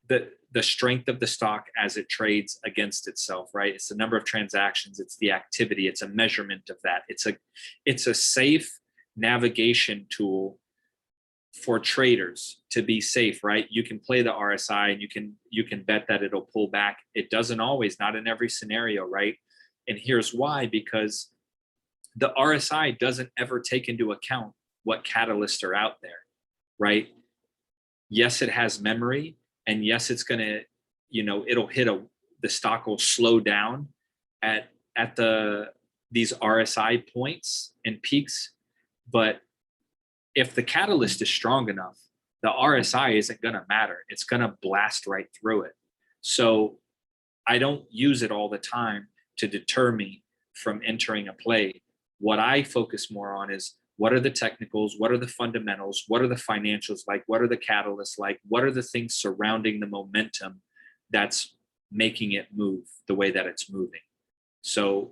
the strength of the stock as it trades against itself, right? It's the number of transactions, it's the activity, it's a measurement of that. It's a safe navigation tool for traders to be safe, right? You can play the RSI and you can bet that it'll pull back. It doesn't always, not in every scenario, right? And here's why: because the RSI doesn't ever take into account what catalysts are out there, right? Yes, it has memory, and yes, it's gonna, it'll hit the stock will slow down at these RSI points and peaks, but if the catalyst is strong enough, the RSI isn't going to matter. It's going to blast right through it. So I don't use it all the time to deter me from entering a play. What I focus more on is, what are the technicals? What are the fundamentals? What are the financials like? What are the catalysts like? What are the things surrounding the momentum that's making it move the way that it's moving? So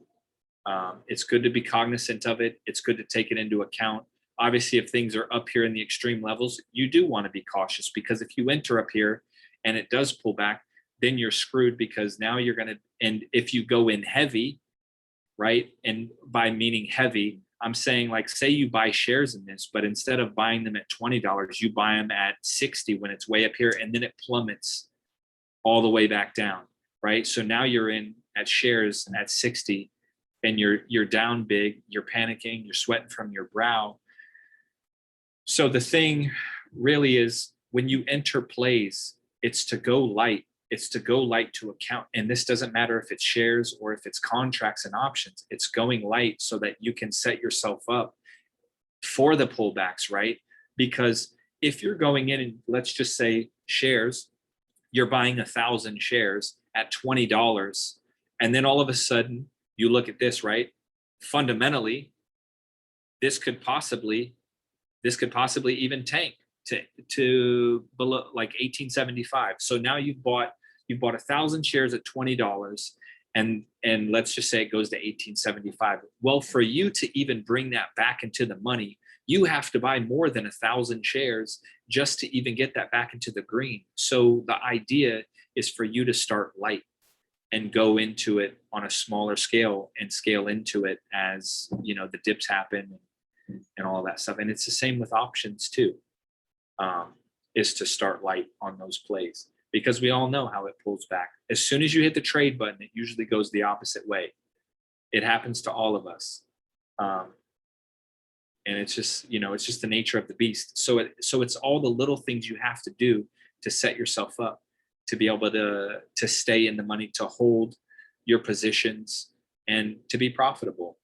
it's good to be cognizant of it. It's good to take it into account. Obviously, if things are up here in the extreme levels, you do want to be cautious, because if you enter up here and it does pull back, then you're screwed, because now you're going to, and if you go in heavy, right? And by meaning heavy, I'm saying, like, say you buy shares in this, but instead of buying them at $20, you buy them at 60 when it's way up here, and then it plummets all the way back down, right? So now you're in at shares at 60 and you're down big, you're panicking, you're sweating from your brow. So the thing really is, when you enter plays, it's to go light It's to go light to account. And this doesn't matter if it's shares or if it's contracts and options. It's going light so that you can set yourself up for the pullbacks, right? Because if you're going in and let's just say shares, you're buying 1,000 shares at $20, and then all of a sudden you look at this, right? Fundamentally, this could possibly even tank to below like 1875. So now you've bought 1,000 shares at $20, and let's just say it goes to 1875. Well, for you to even bring that back into the money, you have to buy more than 1,000 shares just to even get that back into the green. So the idea is for you to start light and go into it on a smaller scale and scale into it as, you know, the dips happen and all that stuff. And it's the same with options too, is to start light on those plays, because we all know how it pulls back. As soon as you hit the trade button, it usually goes the opposite way. It happens to all of us. And it's just, you know, it's just the nature of the beast. So it's all the little things you have to do to set yourself up to be able to stay in the money, to hold your positions and to be profitable.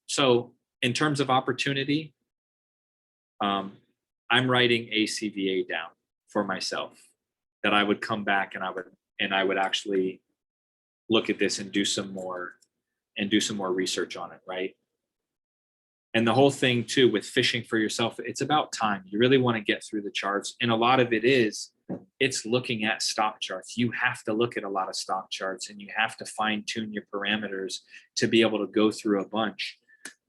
So in terms of opportunity, I'm writing ACVA down for myself, that I would come back and I would actually look at this and do some more research on it, right? And the whole thing too with fishing for yourself, it's about time. You really want to get through the charts, and a lot of it's looking at stock charts. You have to look at a lot of stock charts, and you have to fine tune your parameters to be able to go through a bunch.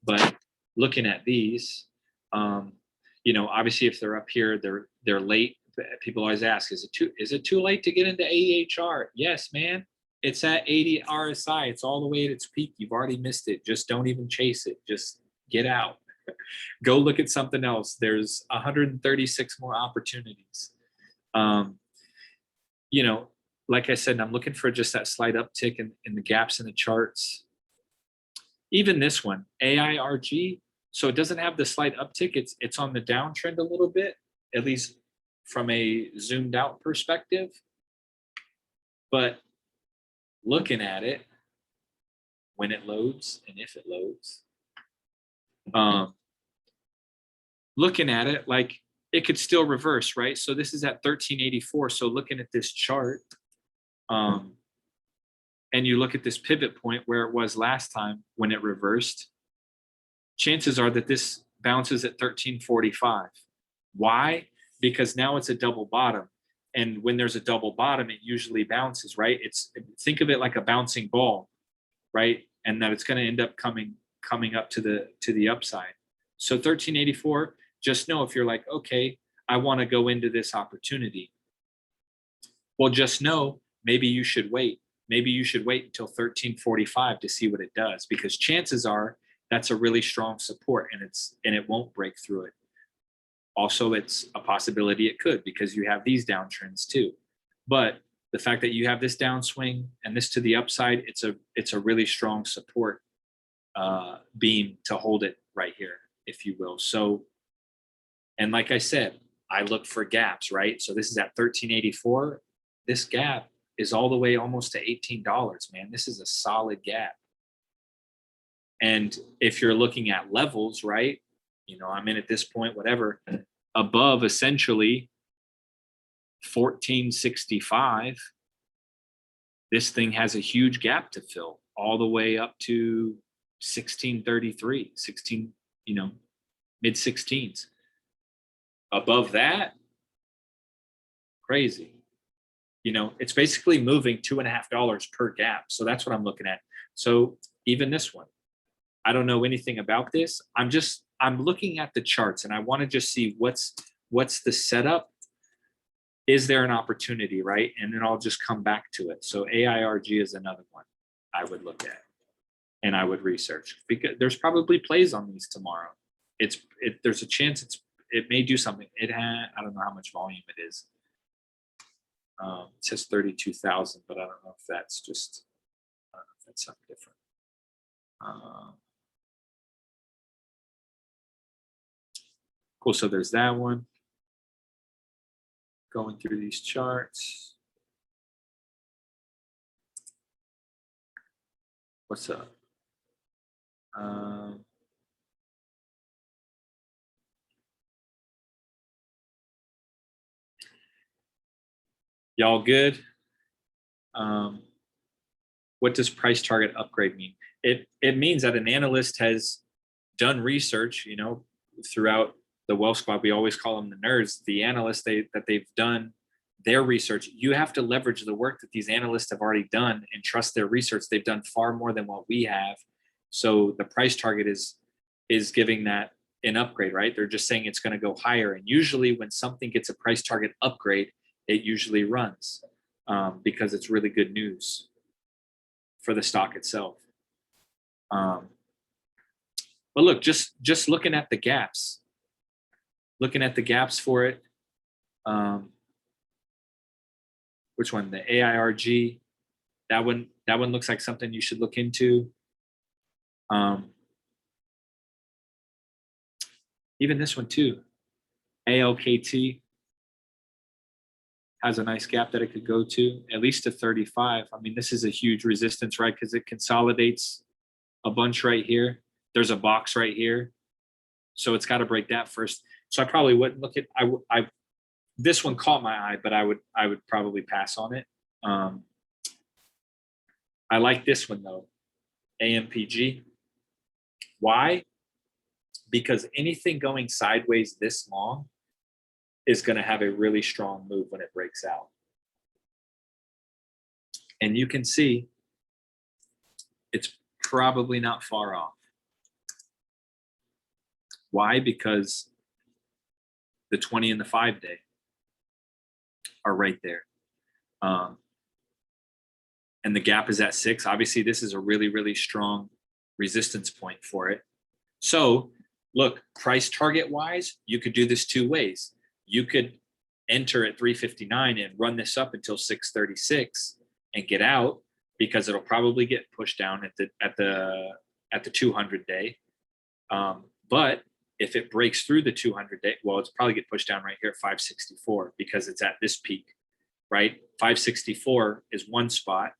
But looking at these, you know, obviously if they're up here, they're late. People always ask, is it too late to get into AEHR? Yes, man. It's at 80 RSI. It's all the way at its peak. You've already missed it. Just don't even chase it. Just get out. Go look at something else. There's 136 more opportunities. You know, like I said, I'm looking for just that slight uptick in the gaps in the charts. Even this one, AIRG, so it doesn't have the slight uptick. It's on the downtrend a little bit, at least from a zoomed out perspective. But looking at it, when it loads and if it loads, looking at it, like it could still reverse, right? So this is at 1384. So looking at this chart, and you look at this pivot point where it was last time when it reversed, chances are that this bounces at 1345. Why? Because now it's a double bottom. And when there's a double bottom, it usually bounces, right? Think of it like a bouncing ball, right? And that it's going to end up coming up to the upside. So 1384, just know if you're like, okay, I want to go into this opportunity. Well, just know maybe you should wait. Maybe you should wait until 1345 to see what it does, because chances are that's a really strong support, and it won't break through it. Also, it's a possibility it could, because you have these downtrends too. But the fact that you have this downswing and this to the upside, it's a really strong support beam to hold it right here, if you will. So, and like I said, I look for gaps, right? So this is at 1384. This gap is all the way almost to $18, man. This is a solid gap. And if you're looking at levels, right? You know, I'm in at this point, whatever, above essentially 1465, this thing has a huge gap to fill all the way up to 1633, 16, you know, mid 16s. Above that, crazy. You know, it's basically moving $2.50 per gap. So that's what I'm looking at. So even this one, I don't know anything about this. I'm looking at the charts, and I want to just see what's the setup. Is there an opportunity, right? And then I'll just come back to it. So AIRG is another one I would look at and I would research, because there's probably plays on these tomorrow. There's a chance it may do something. I don't know how much volume it is. It says 32,000, but I don't know if that's just, I don't know if that's something different. Cool, so there's that one. Going through these charts. What's up? Y'all good? What does price target upgrade mean? It means that an analyst has done research, you know, throughout the Wealth Squad. We always call them the nerds. The analysts that they've done their research. You have to leverage the work that these analysts have already done and trust their research. They've done far more than what we have. So the price target is giving that an upgrade, right? They're just saying it's going to go higher. And usually when something gets a price target upgrade, it usually runs because it's really good news for the stock itself. But look, just looking at the gaps, for it. Which one? The AIRG. That one looks like something you should look into. Even this one too. ALKT has a nice gap that it could go to, at least to 35. I mean, this is a huge resistance, right? Because it consolidates a bunch right here. There's a box right here. So it's got to break that first. So I probably wouldn't look at, this one caught my eye, but I would probably pass on it. I like this one though, AMPG. Why? Because anything going sideways this long is going to have a really strong move when it breaks out. And you can see it's probably not far off. Why? Because the 20 and the 5-day are right there. And the gap is at 6. Obviously, this is a really, really strong resistance point for it. So look, price target wise, you could do this two ways. You could enter at 359 and run this up until 636 and get out, because it'll probably get pushed down at the 200 day. But if it breaks through the 200 day, well, it's probably get pushed down right here at 564 because it's at this peak, right? 564 is one spot.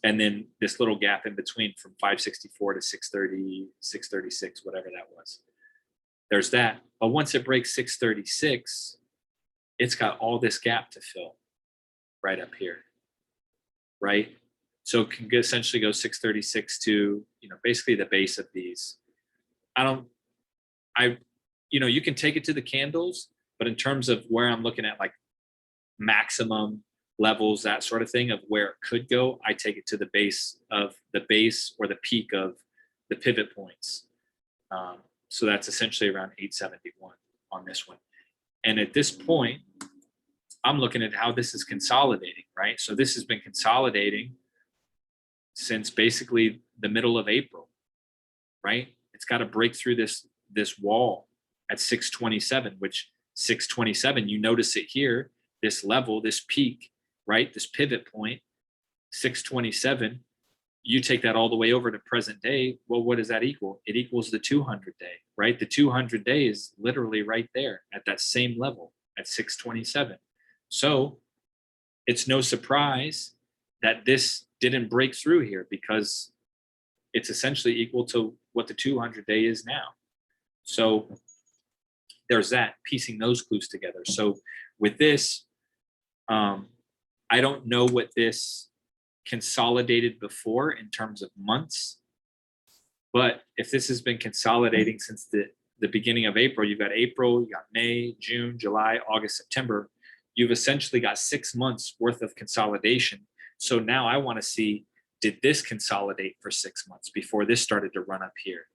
And then this little gap in between from 564 to 630, 636, whatever that was. There's that. But once it breaks 636, it's got all this gap to fill right up here, right? So it can essentially go 636 to, basically the base of these. You can take it to the candles, but in terms of where I'm looking at like maximum levels, that sort of thing of where it could go, I take it to the base or the peak of the pivot points. So that's essentially around 871 on this one. And at this point, I'm looking at how this is consolidating, right? So this has been consolidating since basically the middle of April, right? It's got to break through this wall at 627, which 627, you notice it here, this level, this peak, right? This pivot point, 627, you take that all the way over to present day. Well, what does that equal? It equals the 200 day, right? The 200 day is literally right there at that same level at 627. So it's no surprise that this didn't break through here, because it's essentially equal to what the 200 day is now. So there's that, piecing those clues together. So with this, I don't know what this consolidated before in terms of months, but if this has been consolidating since the beginning of April, you've got April, you got May, June, July, August, September, you've essentially got 6 months worth of consolidation. So now I want to see, did this consolidate for 6 months before this started to run up here?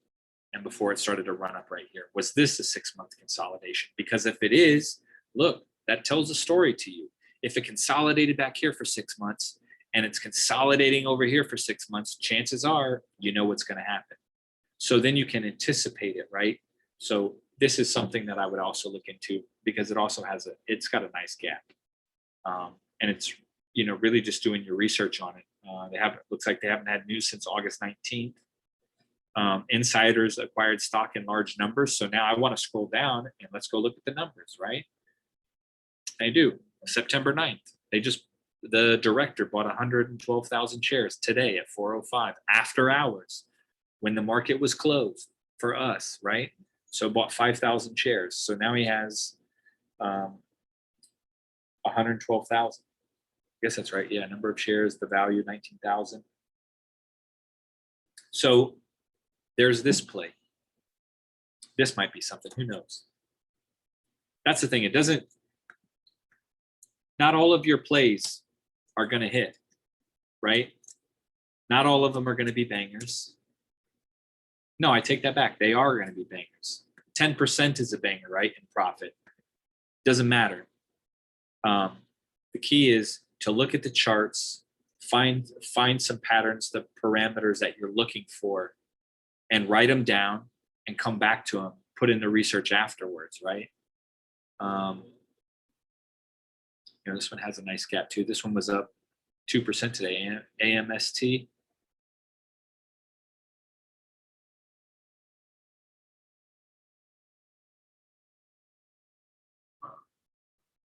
And before it started to run up right here? Was this a 6-month consolidation? Because if it is, look, that tells a story to you. If it consolidated back here for 6 months and it's consolidating over here for 6 months, chances are you know what's going to happen. So then you can anticipate it, right? So this is something that I would also look into, because it also has it's got a nice gap. And it's, really just doing your research on it. Looks like they haven't had news since August 19th. Insiders acquired stock in large numbers. So now I want to scroll down and let's go look at the numbers, right? I do. September 9th. The director bought 112,000 shares today at 4:05 after hours when the market was closed for us, right? So bought 5,000 shares. So now he has 112,000. I guess that's right. Yeah, number of shares, the value 19,000. So there's this play. This might be something. Who knows? That's the thing. Not all of your plays are going to hit, right? Not all of them are going to be bangers. No, I take that back. They are going to be bangers. 10% is a banger, right? In profit. Doesn't matter. The key is to look at the charts, find some patterns, the parameters that you're looking for, and write them down and come back to them. Put in the research afterwards, right? This one has a nice gap too. This one was up 2% today. AMST.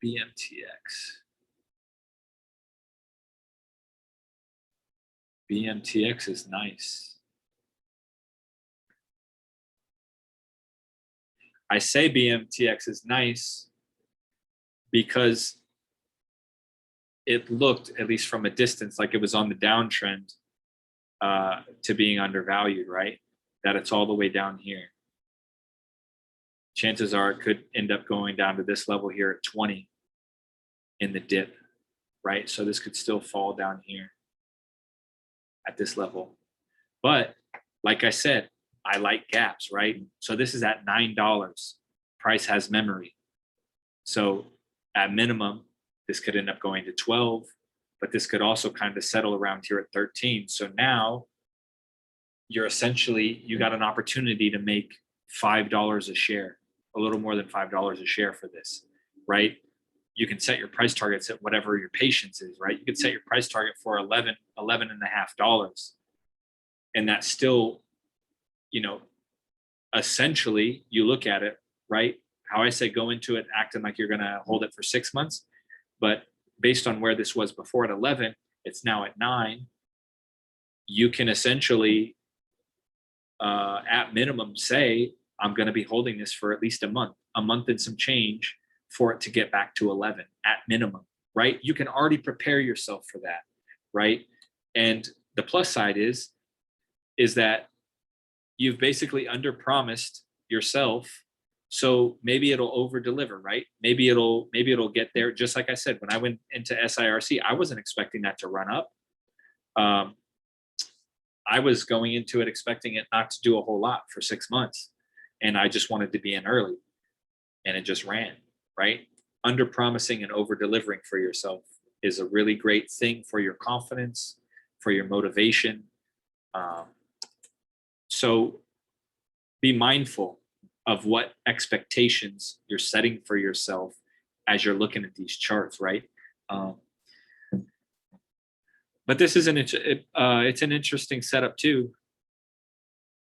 BMTX. BMTX is nice. I say BMTX is nice because it looked, at least from a distance, like it was on the downtrend to being undervalued, right? That it's all the way down here. Chances are it could end up going down to this level here at 20 in the dip, right? So this could still fall down here at this level. But like I said, I like gaps, right? So this is at $9. Price has memory. So at minimum, this could end up going to 12, but this could also kind of settle around here at 13. So now you got an opportunity to make $5 a share, a little more than $5 a share for this, right? You can set your price targets at whatever your patience is, right? You could set your price target for $11.50. And that's still, essentially you look at it, right? How I say go into it acting like you're going to hold it for 6 months. But based on where this was before at 11, it's now at 9. You can essentially, at minimum, say, I'm going to be holding this for at least a month and some change for it to get back to 11 at minimum, right? You can already prepare yourself for that, right? And the plus side is that you've basically underpromised yourself. So maybe it'll over deliver, right? Maybe it'll get there. Just like I said, when I went into SIRC, I wasn't expecting that to run up. I was going into it expecting it not to do a whole lot for 6 months. And I just wanted to be in early. And it just ran, right? Under promising and over delivering for yourself is a really great thing for your confidence, for your motivation. So be mindful of what expectations you're setting for yourself as you're looking at these charts, right? But this is it's an interesting setup too,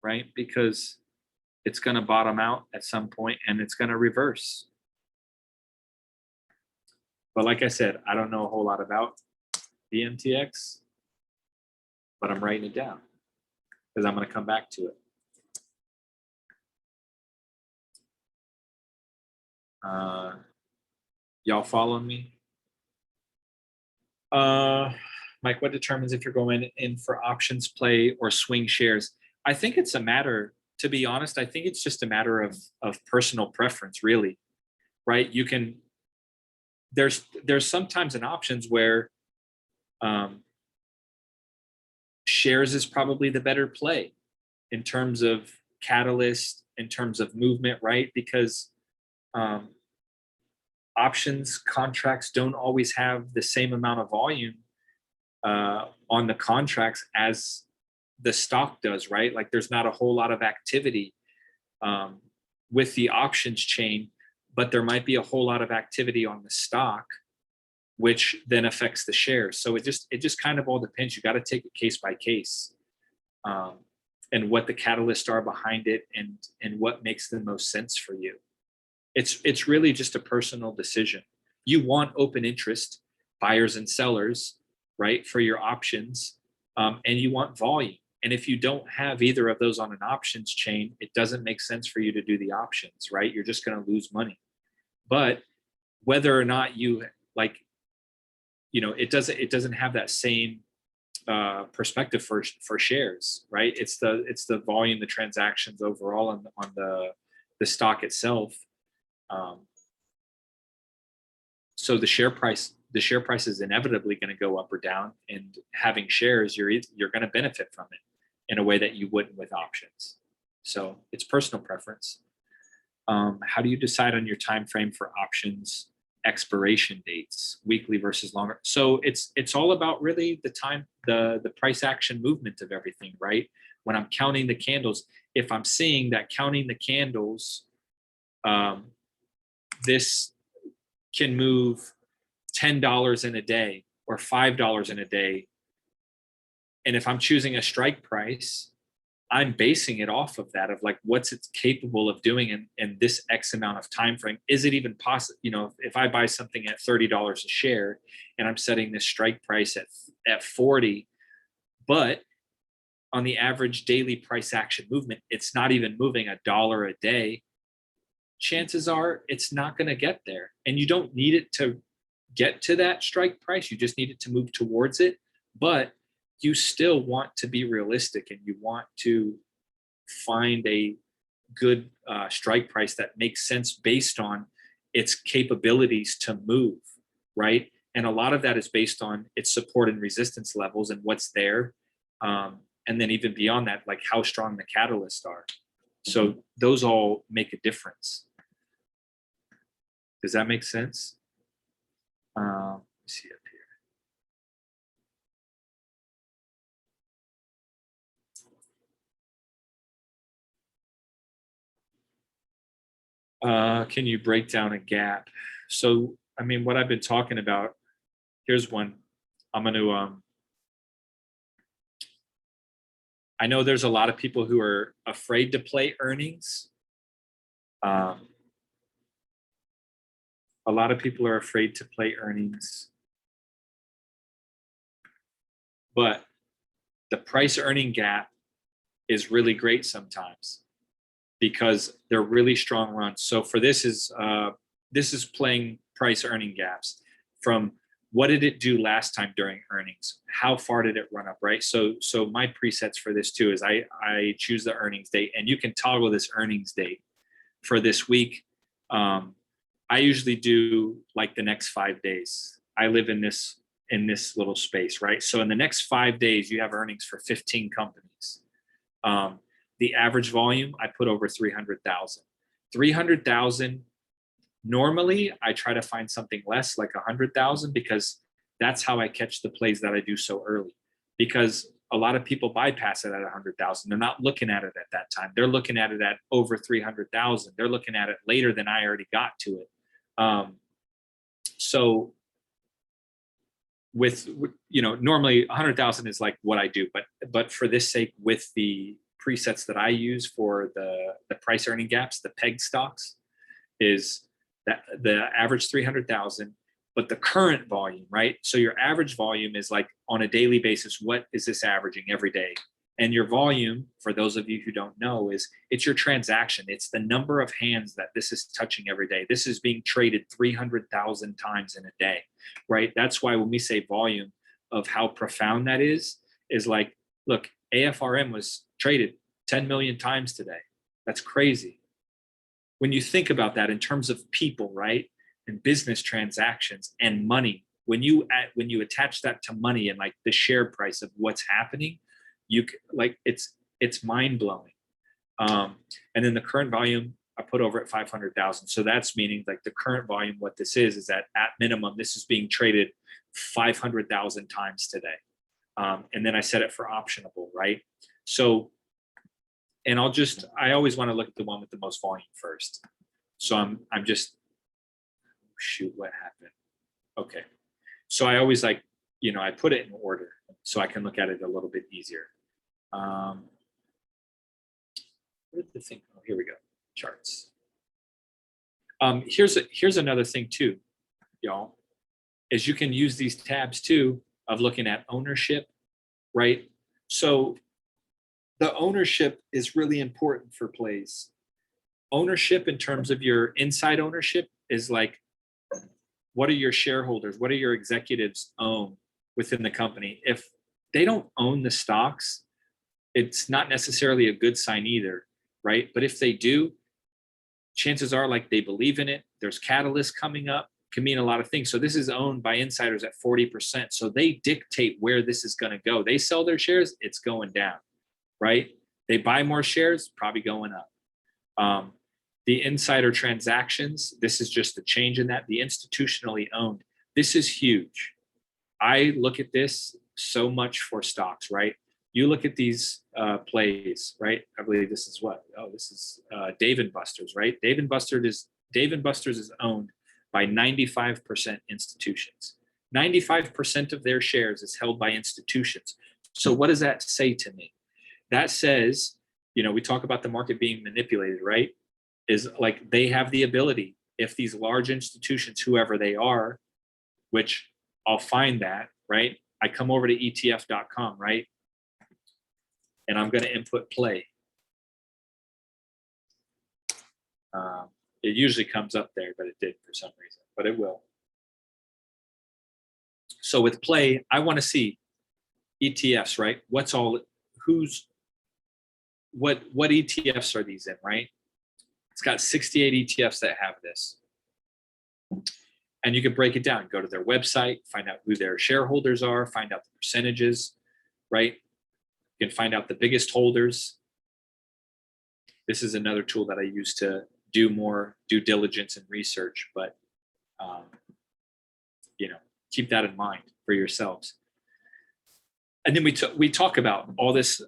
right? Because it's going to bottom out at some point and it's going to reverse. But like I said, I don't know a whole lot about BMTX, but I'm writing it down because I'm going to come back to it. Y'all following me? Mike, what determines if you're going in for options play or swing shares? I think it's a matter, to be honest, I think it's just a matter of personal preference, really, right? You can, there's sometimes in options where shares is probably the better play in terms of catalyst, in terms of movement, right? Because options contracts don't always have the same amount of volume on the contracts as the stock does, right? Like there's not a whole lot of activity with the options chain, but there might be a whole lot of activity on the stock, which then affects the shares. So it just kind of all depends. You got to take it case by case, and what the catalysts are behind it, and what makes the most sense for you. It's really just a personal decision. you want open interest, buyers and sellers, right, for your options, and you want volume. And if you don't have either of those on an options chain, it doesn't make sense for you to do the options, right? You're just going to lose money. But whether or not you like, it doesn't have that same perspective for shares, right? It's the volume, the transactions overall on the stock itself. So the share price is inevitably going to go up or down, and having shares, you're going to benefit from it in a way that you wouldn't with options. So it's personal preference. How do you decide on your time frame for options expiration dates, weekly versus longer? So it's all about really the time, the price action movement of everything, right? When I'm counting the candles, if I'm seeing that counting the candles, this can move $10 in a day or $5 in a day. And if I'm choosing a strike price, I'm basing it off of that, of like, what's it capable of doing in this X amount of time frame? Is it even possible? If I buy something at $30 a share and I'm setting this strike price at 40, but on the average daily price action movement, it's not even moving $1 a day, chances are it's not going to get there. And you don't need it to get to that strike price. You just need it to move towards it. But you still want to be realistic, and you want to find a good strike price that makes sense based on its capabilities to move, right? And a lot of that is based on its support and resistance levels and what's there. And then even beyond that, like how strong the catalysts are. So those all make a difference. Does that make sense? Let's see up here. Can you break down a gap? So, I mean, what I've been talking about, here's one. I'm going to, I know there's a lot of people who are afraid to play earnings. A lot of people are afraid to play earnings. But the price earning gap is really great sometimes because they're really strong runs. So for this is playing price earning gaps from what did it do last time during earnings? How far did it run up, right? So my presets for this too is I choose the earnings date, and you can toggle this earnings date for this week. I usually do like the next 5 days. I live in this little space, right? So in the next 5 days, you have earnings for 15 companies. The average volume, I put over 300,000. 300,000. Normally, I try to find something less, like 100,000, because that's how I catch the plays that I do so early. Because a lot of people bypass it at 100,000. They're not looking at it at that time. They're looking at it at over 300,000. They're looking at it later than I already got to it. So with normally 100,000 is like what I do, but for this sake, with the presets that I use for the price earning gaps, the peg stocks, is that the average 300,000, but the current volume, right? So your average volume is like on a daily basis, what is this averaging every day? And your volume, for those of you who don't know, it's your transaction. It's the number of hands that this is touching every day. This is being traded 300,000 times in a day, right? That's why when we say volume, of how profound that is like, look, AFRM was traded 10 million times today. That's crazy. When you think about that in terms of people, right, and business transactions and money, when you attach that to money and like the share price of what's happening, it's mind blowing. And then the current volume I put over at 500,000. So that's meaning like the current volume, what this is that at minimum this is being traded 500,000 times today. And then I set it for optionable, right? So, and I always want to look at the one with the most volume first. So I'm just, shoot, what happened? Okay. So I always I put it in order so I can look at it a little bit easier. Where did the thing? Oh, here we go. Charts. Here's another thing too. y'all, is you can use these tabs too of looking at ownership, right? So the ownership is really important for plays. Ownership in terms of your inside ownership is like, what are your shareholders? What are your executives own within the company? If they don't own the stocks, it's not necessarily a good sign either, right? But if they do, chances are like they believe in it. There's catalysts coming up, can mean a lot of things. So this is owned by insiders at 40%. So they dictate where this is going to go. They sell their shares, it's going down, right? They buy more shares, probably going up. The insider transactions, this is just a change in that. The institutionally owned, this is huge. I look at this so much for stocks, right? You look at these plays, right? I believe this is what? Oh, this is Dave and Buster's, right? Dave and Buster's is owned by 95% institutions. 95% of their shares is held by institutions. So what does that say to me? That says, you know, we talk about the market being manipulated, right? Is like they have the ability, if these large institutions, whoever they are, which I'll find that, right? I come over to ETF.com, right? And I'm going to input play. It usually comes up there, but it did for some reason, but it will. So with play, I want to see ETFs, right? What ETFs are these in, right? It's got 68 ETFs that have this. And you can break it down, go to their website, find out who their shareholders are, find out the percentages, right? You can find out the biggest holders. This is another tool that I use to do more due diligence and research, but you know, keep that in mind for yourselves. And then we talk about all this,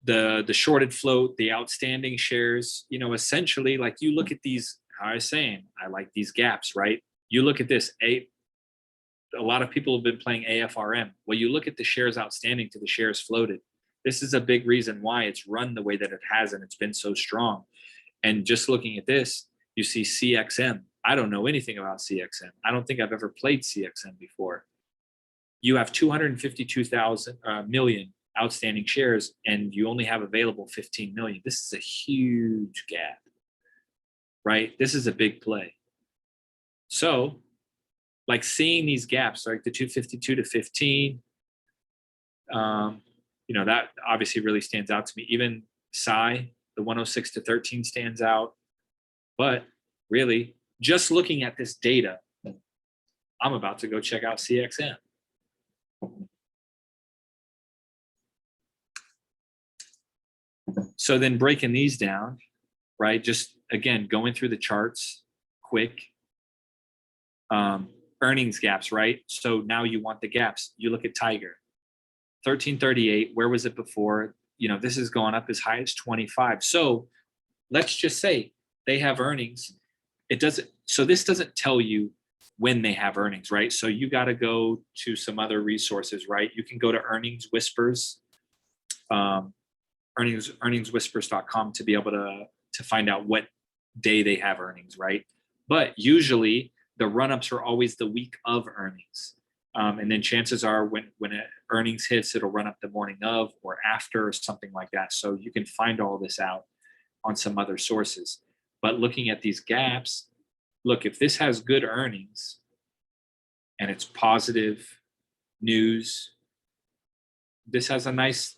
the shorted float, the outstanding shares, you know, essentially like you look at these, how I was saying, I like these gaps, right? You look at this, a lot of people have been playing AFRM. Well, you look at the shares outstanding to the shares floated. This is a big reason why it's run the way that it has, and it's been so strong. And just looking at this, you see CXM. I don't know anything about CXM. I don't think I've ever played CXM before. You have 252,000 million outstanding shares, and you only have available 15 million. This is a huge gap, right? This is a big play. So, like seeing these gaps, like the 252 to 15, you know, that obviously really stands out to me. Even PSI, the 106 to 13 stands out. But really, just looking at this data, I'm about to go check out CXM. So then breaking these down, right? Just again, going through the charts quick. Earnings gaps, right? So now you want the gaps. You look at Tiger, 1338. Where was it before? You know, this is going up as high as 25. So let's just say they have earnings. It doesn't. So this doesn't tell you when they have earnings, right? So you got to go to some other resources, right? You can go to Earnings Whispers, earningswhispers.com to be able to find out what day they have earnings, right? But usually the run-ups are always the week of earnings. And then chances are when earnings hits, it'll run up the morning of or after or something like that. So you can find all this out on some other sources. But looking at these gaps, look, if this has good earnings and it's positive news, this has a nice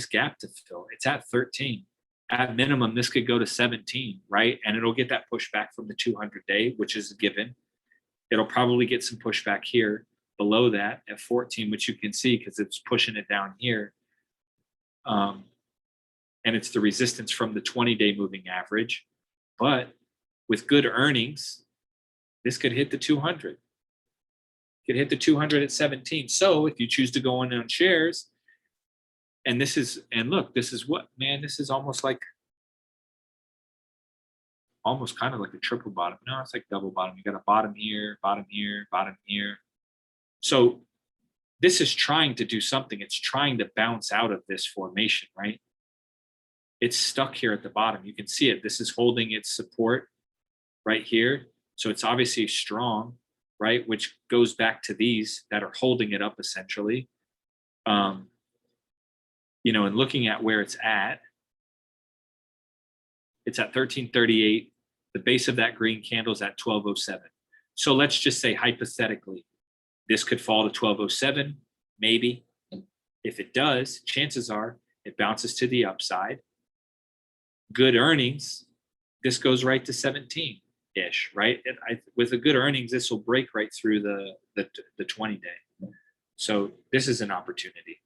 gap to fill. It's at 13. At minimum, this could go to 17, right? And it'll get that pushback from the 200-day, which is a given. It'll probably get some pushback here below that at 14, which you can see because it's pushing it down here. And it's the resistance from the 20-day moving average. But with good earnings, this could hit the 200. Could hit the 200 at 17. So if you choose to go in on shares, and this is what, man, this is almost kind of like a triple bottom. No, it's like double bottom. You got a bottom here, bottom here, bottom here. So this is trying to do something. It's trying to bounce out of this formation, right? It's stuck here at the bottom. You can see it. This is holding its support right here. So it's obviously strong, right? Which goes back to these that are holding it up essentially. You know, and looking at where it's at 1338. The base of that green candle is at 1207. So let's just say hypothetically, this could fall to 1207, maybe. If it does, chances are it bounces to the upside. Good earnings, this goes right to 17-ish, right? With a good earnings, this will break right through the 20-day. So this is an opportunity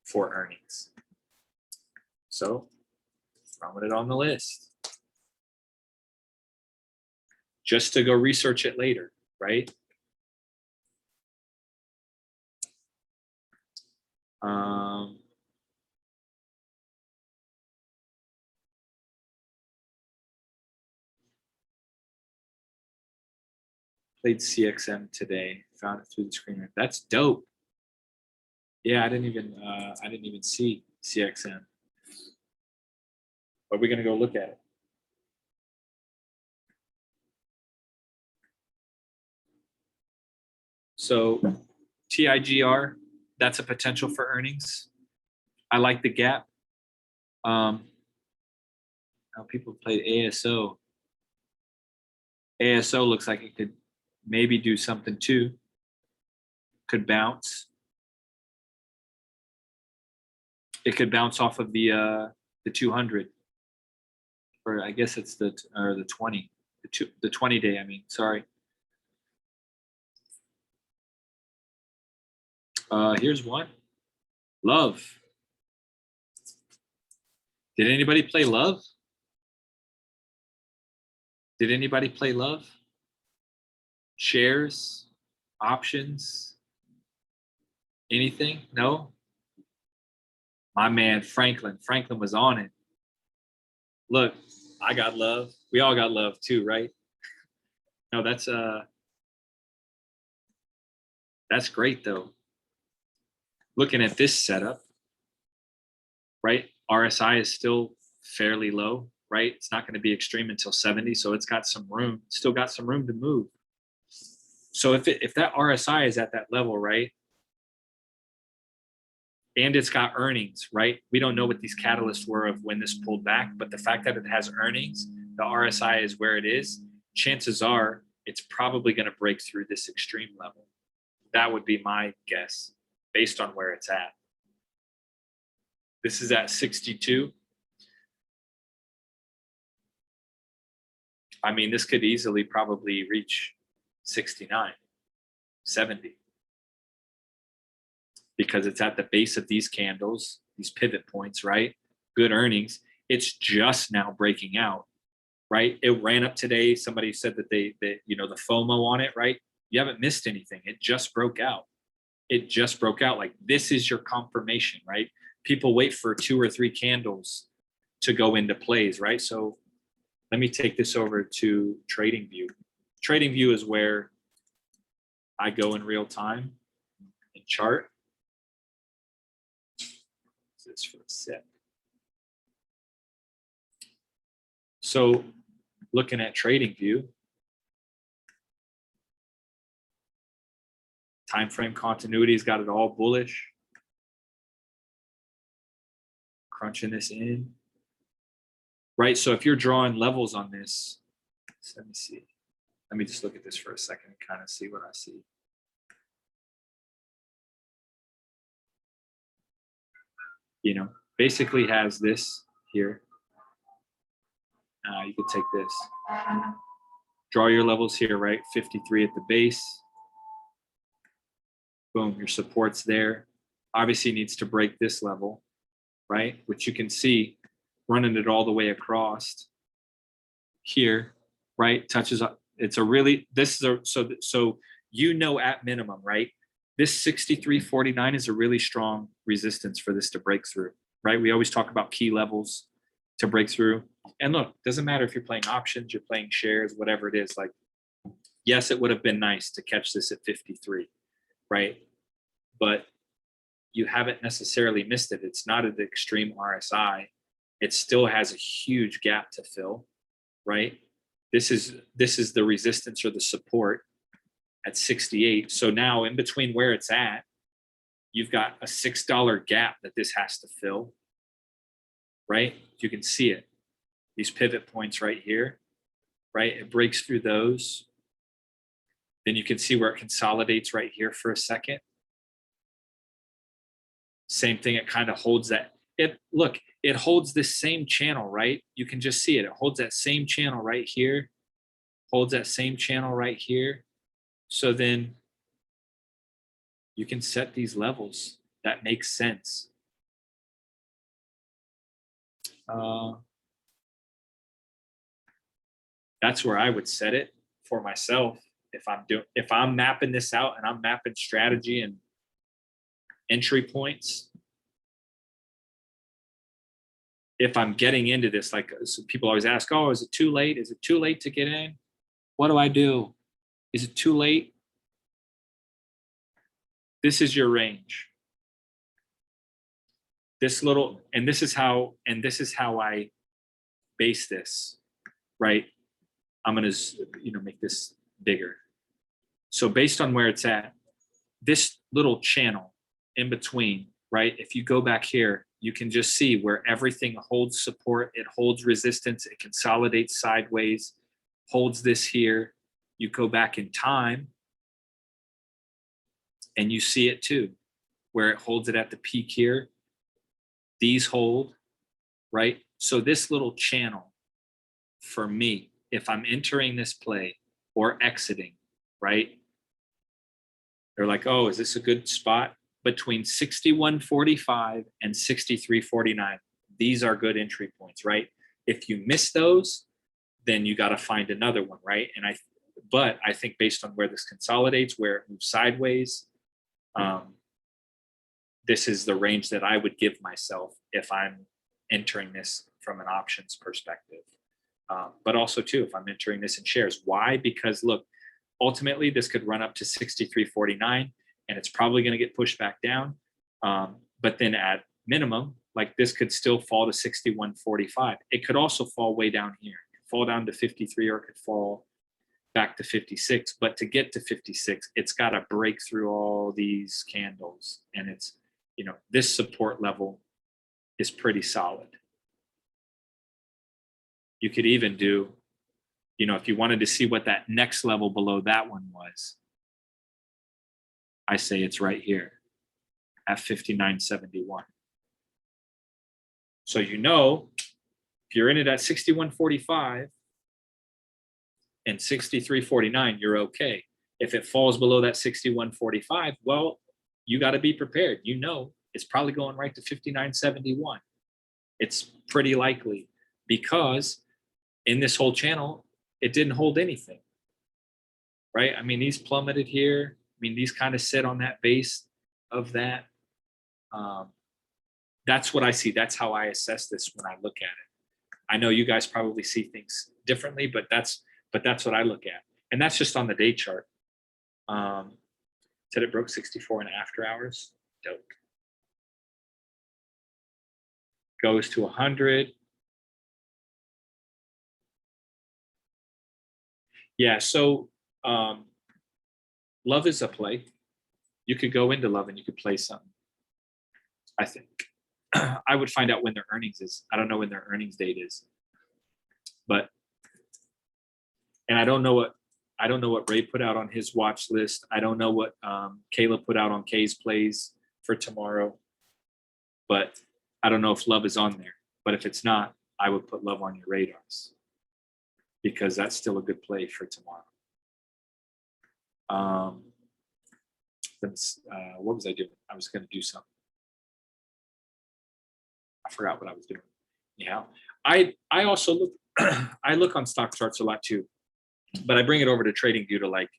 for earnings. So throwing it on the list. Just to go research it later, right? Played CXM today. Found it through the screen. That's dope. Yeah, I didn't even see CXM. But we're gonna go look at it. So TIGR, that's a potential for earnings. I like the gap. Now people played ASO. ASO looks like it could maybe do something too. Could bounce. It could bounce off of the 200, or I guess it's the 20, the 20-day. I mean, sorry. Here's one. Love. Did anybody play Love? Did anybody play Love? Shares, options, anything? No? My man, Franklin. Franklin was on it. Look, I got Love. We all got Love too, right? No, that's great though. Looking at this setup, right? RSI is still fairly low, right? It's not going to be extreme until 70, so it's got some room, still got some room to move. So if that RSI is at that level, right? And it's got earnings, right? We don't know what these catalysts were of when this pulled back, but the fact that it has earnings, the RSI is where it is, chances are it's probably going to break through this extreme level. That would be my guess based on where it's at. This is at 62. I mean, this could easily probably reach 69, 70. Because it's at the base of these candles, these pivot points, right? Good earnings. It's just now breaking out, right? It ran up today. Somebody said that the FOMO on it, right? You haven't missed anything. It just broke out. It just broke out. Like, this is your confirmation, right? People wait for 2 or 3 candles to go into plays, right? So let me take this over to TradingView. TradingView is where I go in real time and chart. This for a sec. So looking at TradingView, time frame continuity's got it all bullish. Crunching this in, right? So if you're drawing levels on this, let me see. Let me just look at this for a second and kind of see what I see. You know, basically has this here. You could take this. Draw your levels here, right? 53 at the base. Boom, your support's there. Obviously needs to break this level, right? Which you can see running it all the way across here, right? Touches up. It's a really, this is a, so you know, at minimum, right? This 63.49 is a really strong resistance for this to break through, right? We always talk about key levels to break through. And look, doesn't matter if you're playing options, you're playing shares, whatever it is. Like, yes, it would have been nice to catch this at 53, right? But you haven't necessarily missed it. It's not at the extreme RSI. It still has a huge gap to fill, right? This is the resistance or the support at 68. So now in between where it's at, you've got a $6 gap that this has to fill, right? You can see it. These pivot points right here, right? It breaks through those. Then you can see where it consolidates right here for a second. Same thing, it kind of holds that. It holds this same channel, right? You can just see it. It holds that same channel right here, holds that same channel right here. So then you can set these levels. That makes sense. That's where I would set it for myself. If I'm mapping this out and I'm mapping strategy and entry points, if I'm getting into this, like so people always ask, oh, is it too late? Is it too late to get in? What do I do? Is it too late? This is your range. This is how I base this, right? I'm gonna, make this bigger. So based on where it's at, this little channel in between, right? If you go back here, you can just see where everything holds support, it holds resistance, it consolidates sideways, holds this here. You go back in time and you see it too, where it holds it at the peak here. These hold, right? So this little channel for me, if I'm entering this play or exiting, right? They're like, oh, is this a good spot? Between 61.45 and 63.49. These are good entry points, right? If you miss those, then you got to find another one, right? But I think based on where this consolidates, where it moves sideways, this is the range that I would give myself if I'm entering this from an options perspective. But also too, if I'm entering this in shares. Why? Because look, ultimately this could run up to 63.49 and it's probably going to get pushed back down. But then at minimum, like this could still fall to 61.45. It could also fall way down here. It could fall down to 53 or it could fall back to 56. But to get to 56, it's got to break through all these candles. And it's, this support level is pretty solid. You could even do, if you wanted to see what that next level below that one was, I say it's right here at 59.71. So if you're in it at 61.45 and 63.49, you're okay. If it falls below that 61.45, well, you got to be prepared. It's probably going right to 59.71. It's pretty likely because in this whole channel, it didn't hold anything, right? I mean, these plummeted here. I mean, these kind of sit on that base of that. That's what I see. That's how I assess this when I look at it. I know you guys probably see things differently, but that's what I look at. And that's just on the day chart. Said it broke 64 and after hours. Dope. Goes to 100. Yeah, so love is a play. You could go into love and you could play something. I think I would find out when their earnings is. I don't know when their earnings date is, and I don't know what Ray put out on his watch list. I don't know what Kayla put out on Kay's plays for tomorrow, but I don't know if love is on there. But if it's not, I would put love on your radars because that's still a good play for tomorrow. What was I doing? I was going to do something. I forgot what I was doing. Yeah, I also look. I look on stock charts a lot too, but I bring it over to TradingView to like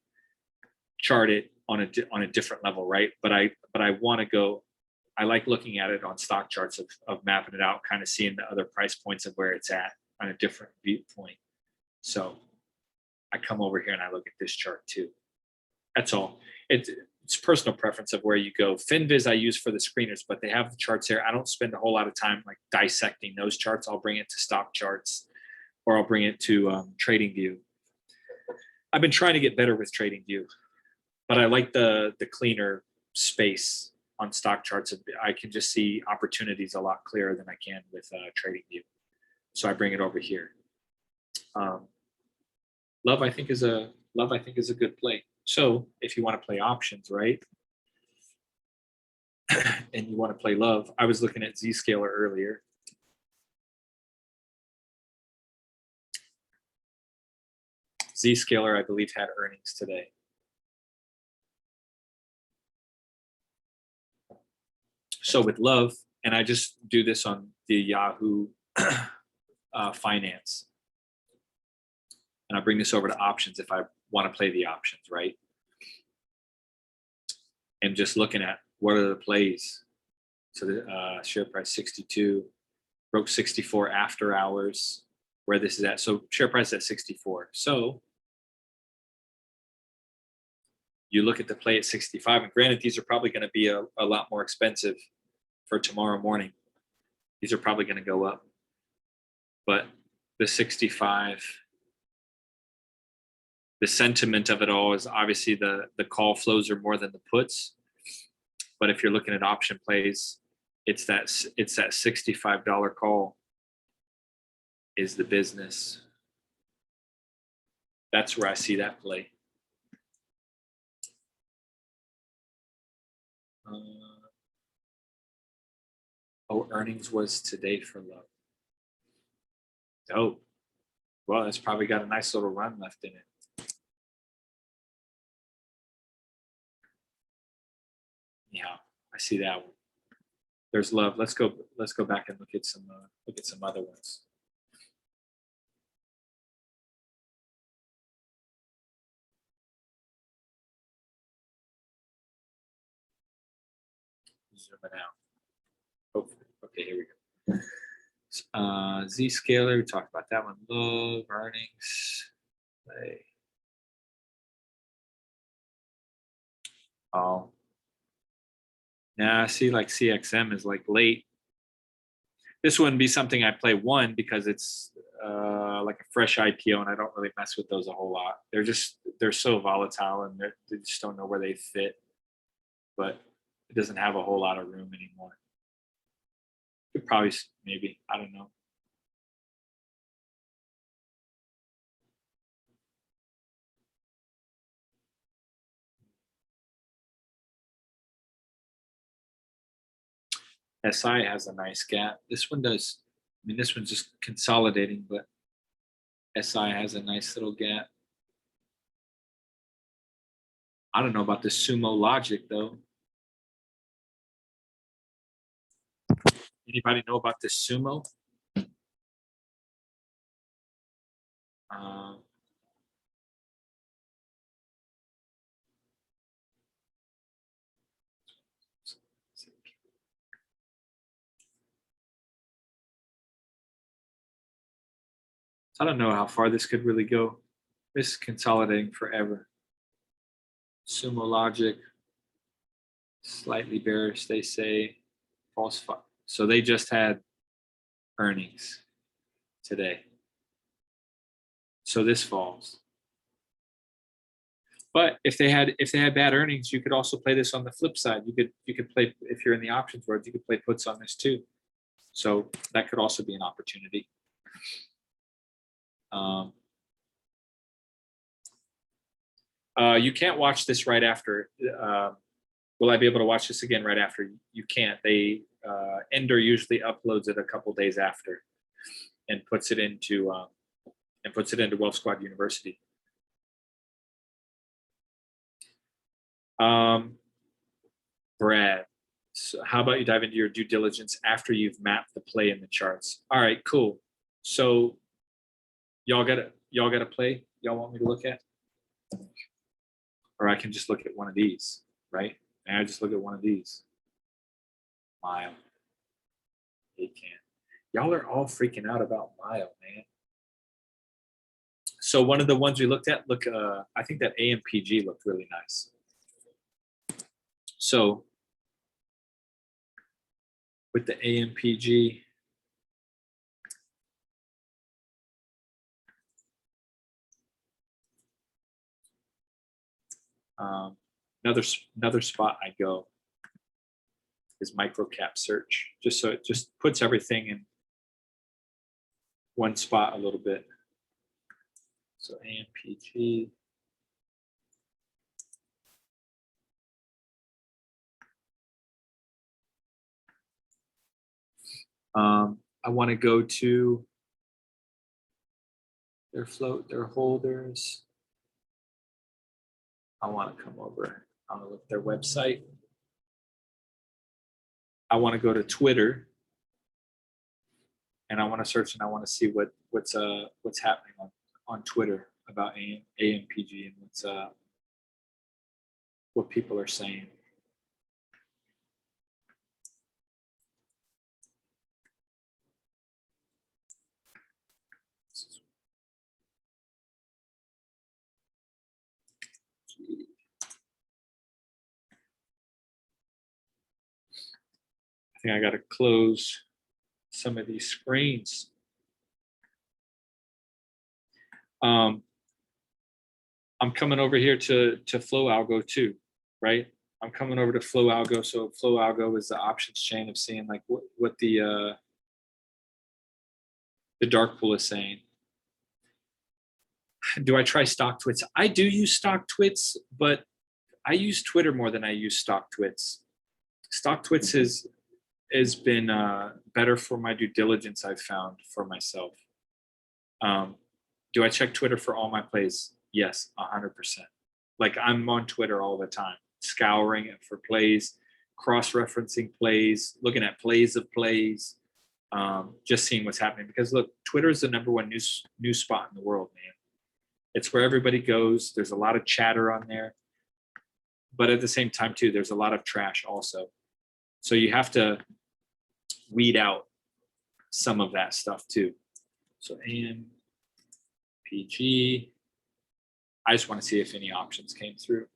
chart it on a different level, right? But I want to go. I like looking at it on stock charts of mapping it out, kind of seeing the other price points of where it's at on a different viewpoint. So I come over here and I look at this chart too. That's all. It's personal preference of where you go. FinViz I use for the screeners, but they have the charts here. I don't spend a whole lot of time like dissecting those charts. I'll bring it to stock charts or I'll bring it to Trading View. I've been trying to get better with Trading View, but I like the cleaner space on stock charts. I can just see opportunities a lot clearer than I can with Trading View. So I bring it over here. Love, I think is a good play. So if you want to play options, right? And you want to play love, I was looking at Zscaler earlier. Zscaler, I believe, had earnings today. So with love, and I just do this on the Yahoo Finance. And I bring this over to options if I want to play the options, right? And just looking at what are the plays. So the share price 62, broke 64 after hours, where this is at. So share price at 64. So you look at the play at 65, and granted, these are probably going to be a lot more expensive for tomorrow morning. These are probably going to go up. But the 65, the sentiment of it all is obviously the call flows are more than the puts. But if you're looking at option plays, it's that $65 call is the business. That's where I see that play. Earnings was today for love. Dope. Well, it's probably got a nice little run left in it. Yeah, I see that one. There's love. Let's go back and look at some other ones. Zooming out. Hopefully. Okay, here we go. Zscaler, we talked about that one. Love, earnings. Play. Oh. Now I see like CXM is like late. This wouldn't be something I play one because it's like a fresh IPO and I don't really mess with those a whole lot. They're so volatile and they just don't know where they fit. But it doesn't have a whole lot of room anymore. Could probably, maybe, I don't know. SI has a nice gap. This one does. I mean, this one's just consolidating, but SI has a nice little gap. I don't know about the Sumo Logic though. Anybody know about this Sumo? I don't know how far this could really go. This is consolidating forever. Sumo Logic, slightly bearish, they say. False. So they just had earnings today. So this falls. But if they had bad earnings, you could also play this on the flip side. You could play, if you're in the options world, you could play puts on this too. So that could also be an opportunity. You can't watch this right after. Will I be able to watch this again right after? You can't. They Ender usually uploads it a couple days after, and puts it into Wealth Squad University. Brad, so how about you dive into your due diligence after you've mapped the play in the charts? All right, cool. So y'all got a play y'all want me to look at? Or I can just look at one of these, right? And I just look at one of these. Mile. They can. Y'all are all freaking out about Mile, man. So one of the ones we looked at, I think that AMPG looked really nice. So with the AMPG, Another spot I go is microcap search, just so it just puts everything in one spot a little bit. So AMPG. I want to go to their float, their holders. I want to come over. I want to look at their website. I want to go to Twitter, and I want to search, and I want to see what's happening on Twitter about AMPG and what people are saying. I think I got to close some of these screens. I'm coming over here to Flow Algo too, right? I'm coming over to Flow Algo. So Flow Algo is the options chain of seeing like what the dark pool is saying. Do I try stock twits? I do use stock twits, but I use Twitter more than I use stock twits. Stock twits has been better for my due diligence, I've found for myself. Do I check Twitter for all my plays? Yes, 100%. Like I'm on Twitter all the time, scouring it for plays, cross-referencing plays, looking at plays of plays, just seeing what's happening. Because look, Twitter is the #1 news spot in the world, man. It's where everybody goes. There's a lot of chatter on there. But at the same time, too, there's a lot of trash also. So you have to weed out some of that stuff, too. So AMPG. I just want to see if any options came through.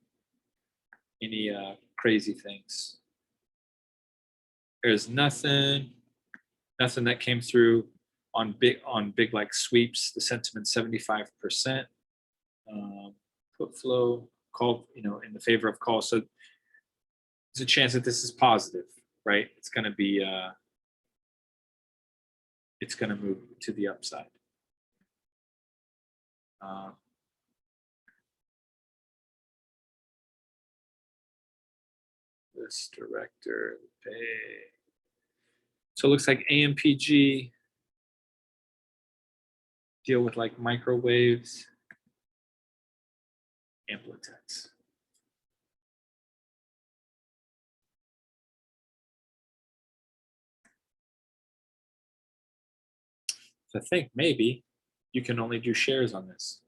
Any crazy things. There's nothing that came through on big like sweeps. The sentiment 75%. Put flow call, in the favor of call. So there's a chance that this is positive, right? It's going to be it's going to move to the upside. This director pay. So it looks like AMPG deal with like microwaves, amplitudes. So I think maybe you can only do shares on this.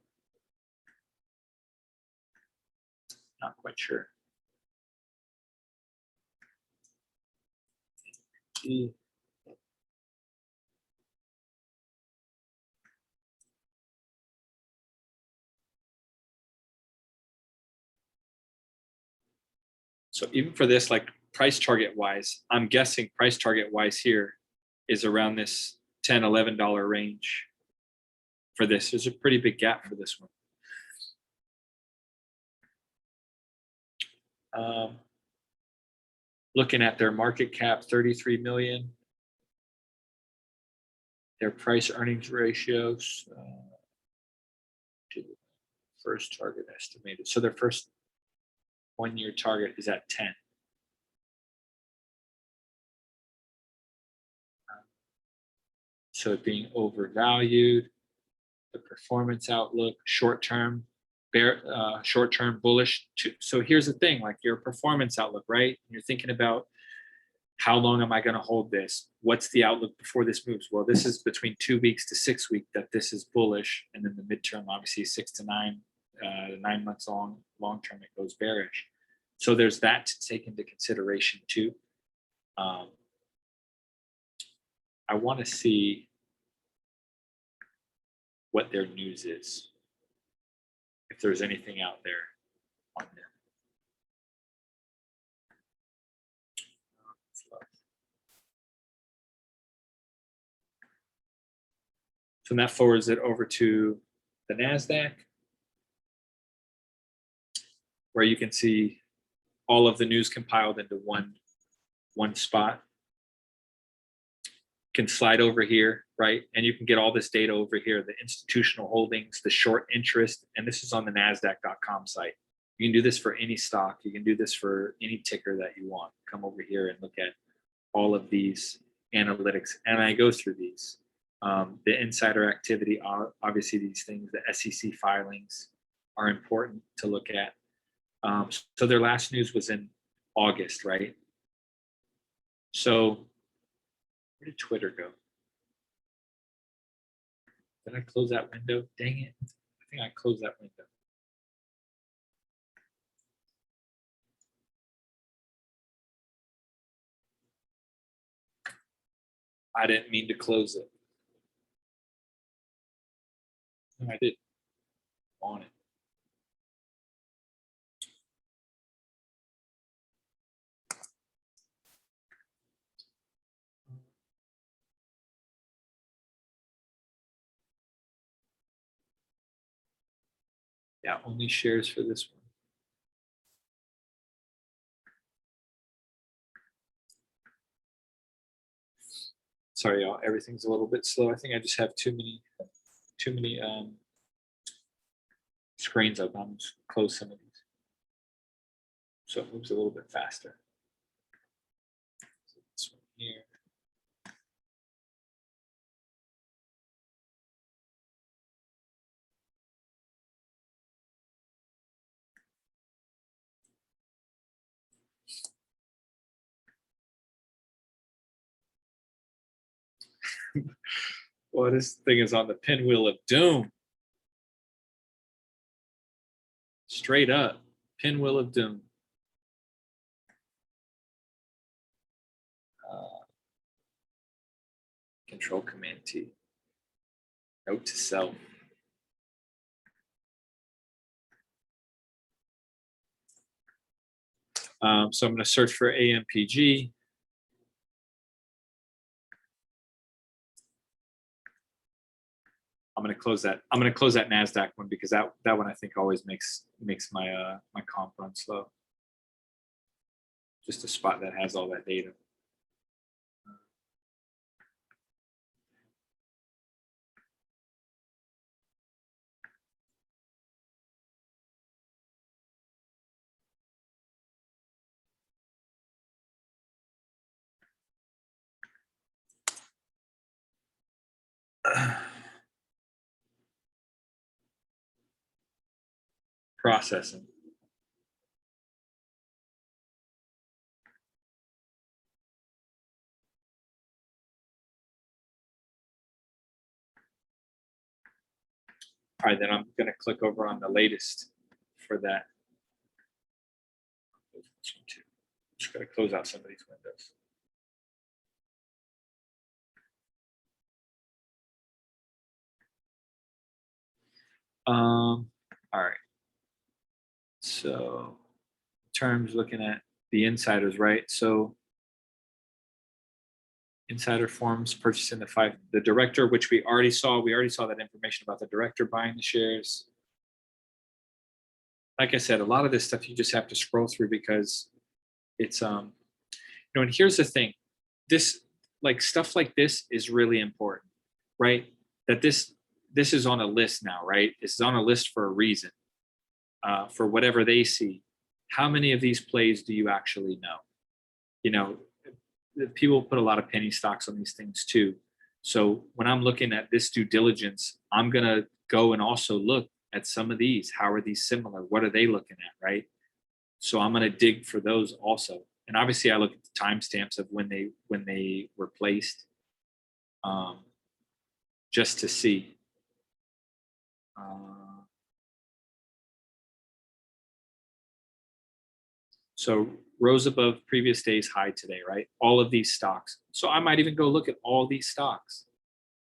Not quite sure. So even for this, like price target wise, I'm guessing price target wise here is around this $10, $11 range for this. There's a pretty big gap for this one. Looking at their market cap, 33 million. Their price earnings ratios, first target estimated. So their first 1 year target is at 10. So it being overvalued, the performance outlook, short-term bullish. So here's the thing, like your performance outlook, right? You're thinking about how long am I going to hold this? What's the outlook before this moves? Well, this is between 2 weeks to 6 weeks that this is bullish. And then the midterm, obviously 6 to 9, 9 months long term, it goes bearish. So there's that to take into consideration too. I want to see what their news is, if there's anything out there on them. So that forwards it over to the NASDAQ, where you can see all of the news compiled into one spot. You can slide over here, right? And you can get all this data over here, the institutional holdings, the short interest, and this is on the NASDAQ.com site. You can do this for any stock. You can do this for any ticker that you want. Come over here and look at all of these analytics. And I go through these. The insider activity, obviously these things, the SEC filings are important to look at. So their last news was in August, right? So where did Twitter go? Did I close that window? Dang it. I think I closed that window. I didn't mean to close it. No, I did. On it. Yeah, only shares for this one. Sorry, y'all. Everything's a little bit slow. I think I just have too many screens open. I'm just close some of these, so it moves a little bit faster. So this one here. Well, this thing is on the pinwheel of doom. Straight up, pinwheel of doom. Control Command T. Note to self. So I'm going to search for AMPG. I'm going to close that. I'm going to close that NASDAQ one because that one I think always makes my my comp run slow. Just a spot that has all that data. Processing. All right, then I'm going to click over on the latest for that. Just got to close out some of these windows. All right. So, terms looking at the insiders, right? So, insider forms purchasing the director, which we already saw. We already saw that information about the director buying the shares. Like I said, a lot of this stuff you just have to scroll through because it's and here's the thing, this stuff like this is really important, right? That this is on a list now, right? This is on a list for a reason, for whatever they see. How many of these plays do you actually know? People put a lot of penny stocks on these things too. So when I'm looking at this due diligence, I'm going to go and also look at some of these. How are these similar? What are they looking at, right? So I'm going to dig for those also. And obviously I look at the timestamps of when they were placed, just to see. So rose above previous day's high today, right? All of these stocks. So I might even go look at all these stocks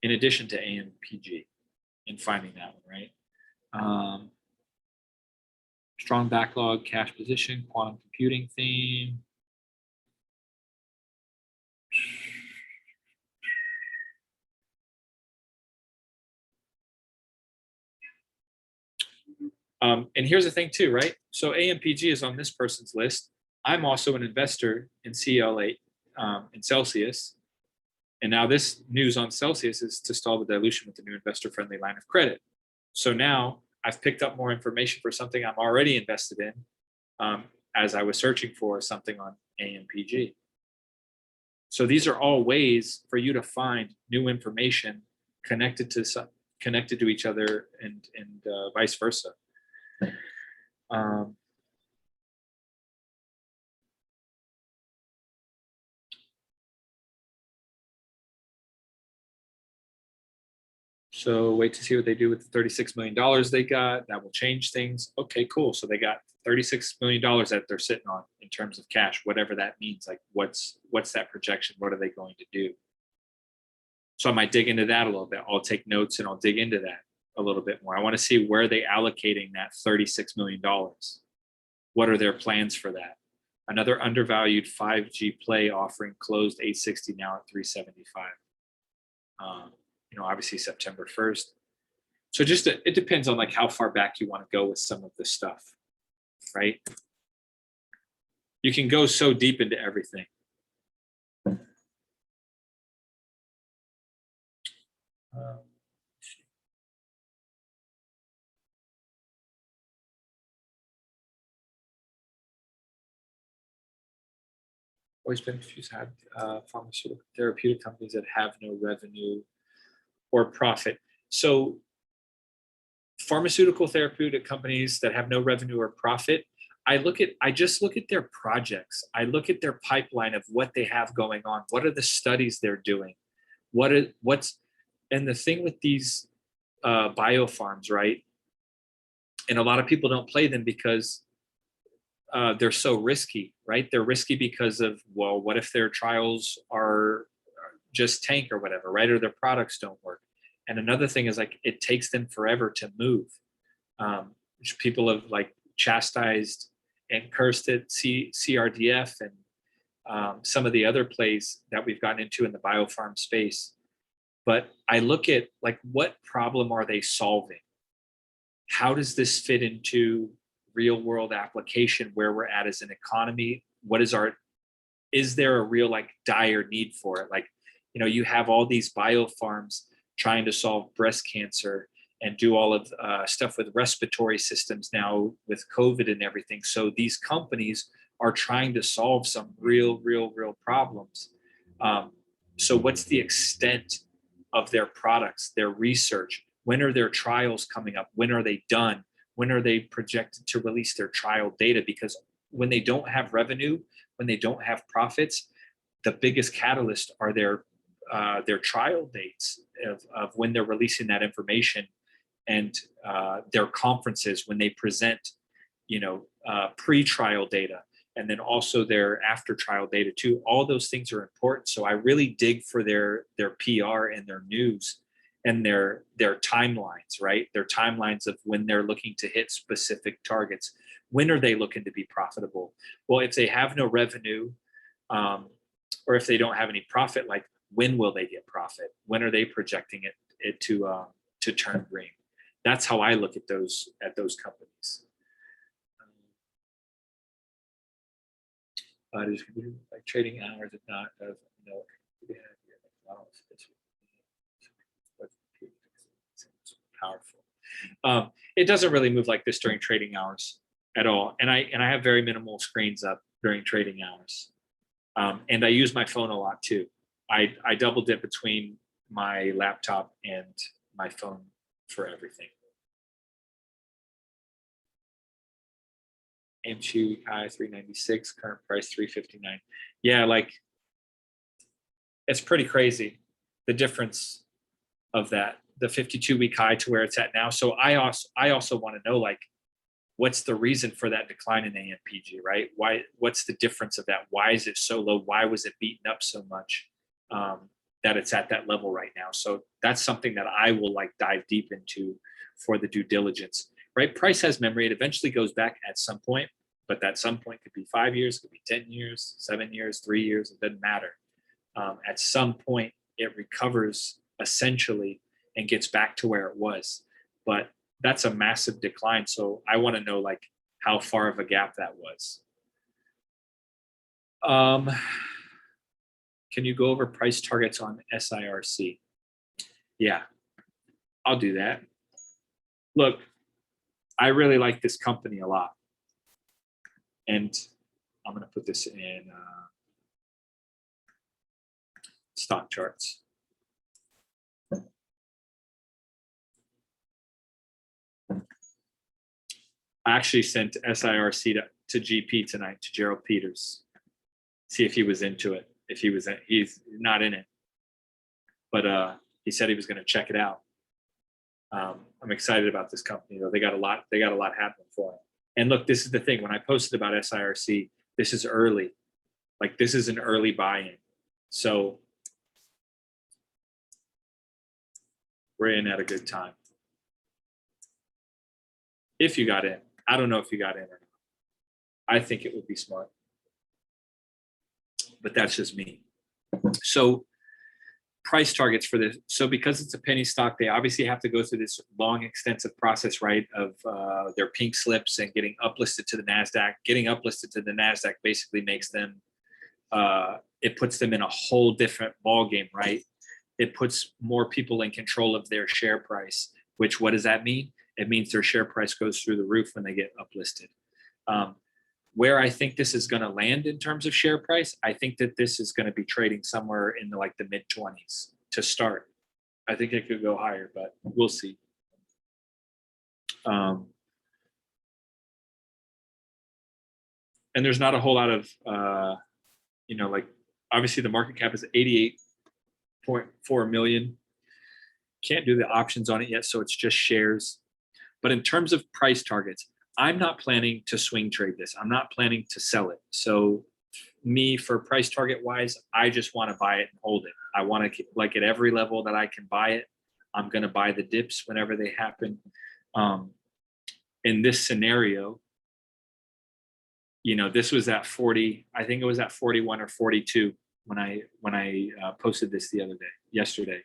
in addition to AMPG and finding that one, right? Strong backlog, cash position, quantum computing theme. And here's the thing too, right? So AMPG is on this person's list. I'm also an investor in CLA, in Celsius. And now this news on Celsius is to stall the dilution with the new investor-friendly line of credit. So now I've picked up more information for something I'm already invested in, as I was searching for something on AMPG. So these are all ways for you to find new information connected to each other, and vice versa. So wait to see what they do with the $36 million they got. That will change things. Okay, cool. So they got $36 million that they're sitting on in terms of cash, whatever that means. Like what's that projection? What are they going to do? So I might dig into that a little bit. I'll take notes and I'll dig into that a little bit more. I want to see where they allocating that $36 million. What are their plans for that? Another undervalued 5G play offering closed 860, now at 375. Obviously September 1st. So it depends on like how far back you want to go with some of this stuff, right? You can go so deep into everything. Always been confused how pharmaceutical therapeutic companies that have no revenue or profit. So pharmaceutical therapeutic companies that have no revenue or profit, I just look at their projects. I look at their pipeline of what they have going on. What are the studies they're doing? And the thing with these biofarms, right? And a lot of people don't play them because they're so risky, right? They're risky because of, well, what if their trials are just tank or whatever, right? Or their products don't work. And another thing is like, it takes them forever to move. People have like chastised and cursed at CRDF and some of the other plays that we've gotten into in the biofarm space. But I look at like, what problem are they solving? How does this fit into real world application where we're at as an economy? Is there a real like dire need for it? Like, you have all these biofarms trying to solve breast cancer and do all of stuff with respiratory systems now with COVID and everything. So these companies are trying to solve some real problems. So what's the extent of their products, their research? When are their trials coming up? When are they done? When are they projected to release their trial data? Because when they don't have revenue, when they don't have profits, the biggest catalyst are their trial dates of when they're releasing that information, and their conferences when they present, pre-trial data, and then also their after-trial data too. All those things are important. So I really dig for their PR and their news and their timelines, right? Their timelines of when they're looking to hit specific targets. When are they looking to be profitable? Well, if they have no revenue, or if they don't have any profit, like when will they get profit? When are they projecting it to turn green? That's how I look at those companies. Like trading hours, if not, powerful. It doesn't really move like this during trading hours at all, and I have very minimal screens up during trading hours, and I use my phone a lot too. I double dip between my laptop and my phone for everything. AMQ high 396, current price 359. Yeah, like it's pretty crazy, the difference of that, the 52-week high to where it's at now. So I also want to know, like, what's the reason for that decline in AMPG, right? What's the difference of that? Why is it so low? Why was it beaten up so much that it's at that level right now? So that's something that I will like dive deep into for the due diligence, right? Price has memory. It eventually goes back at some point, but that some point could be 5 years, could be 10 years, 7 years, 3 years. It doesn't matter. At some point, it recovers essentially and gets back to where it was. But that's a massive decline. So I want to know like how far of a gap that was. Can you go over price targets on SIRC? Yeah, I'll do that. Look, I really like this company a lot. And I'm going to put this in stock charts. I actually sent SIRC to GP tonight, to Gerald Peters, see if he was into it. If he was, he's not in it, but he said he was going to check it out. I'm excited about this company though. They got a lot happening for them. And look, this is the thing. When I posted about SIRC, this is early. Like this is an early buy-in. So we're in at a good time. If you got in, I don't know if you got in or not. I think it would be smart, but that's just me. So price targets for this. So because it's a penny stock, they obviously have to go through this long, extensive process, right, of their pink slips and getting uplisted to the NASDAQ. Getting uplisted to the NASDAQ basically makes them, it puts them in a whole different ballgame, right? It puts more people in control of their share price, which what does that mean? It means their share price goes through the roof when they get uplisted. Where I think this is going to land in terms of share price, I think that this is going to be trading somewhere in the, like the mid 20s to start. I think it could go higher, but we'll see. And there's not a whole lot of, like obviously the market cap is 88.4 million. Can't do the options on it yet, so it's just shares. But in terms of price targets, I'm not planning to swing trade this. I'm not planning to sell it. So me, for price target wise, I just want to buy it and hold it. I want to, like, at every level that I can buy it, I'm going to buy the dips whenever they happen. In this scenario, this was at 40. I think it was at 41 or 42 when I posted this yesterday,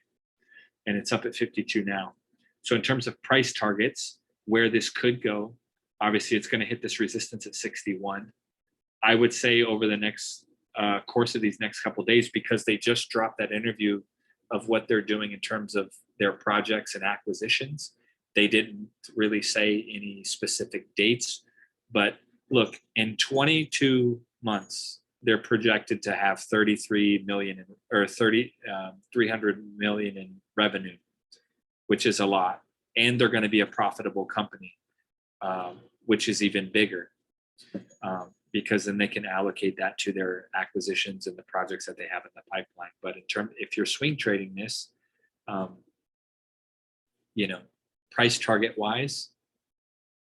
and it's up at 52 now. So in terms of price targets, where this could go, obviously it's going to hit this resistance at 61. I would say over the next course of these next couple of days, because they just dropped that interview of what they're doing in terms of their projects and acquisitions. They didn't really say any specific dates, but look, in 22 months, they're projected to have 33 million or 300 million in revenue, which is a lot. And they're going to be a profitable company, which is even bigger, because then they can allocate that to their acquisitions and the projects that they have in the pipeline. But if you're swing trading this, price target wise,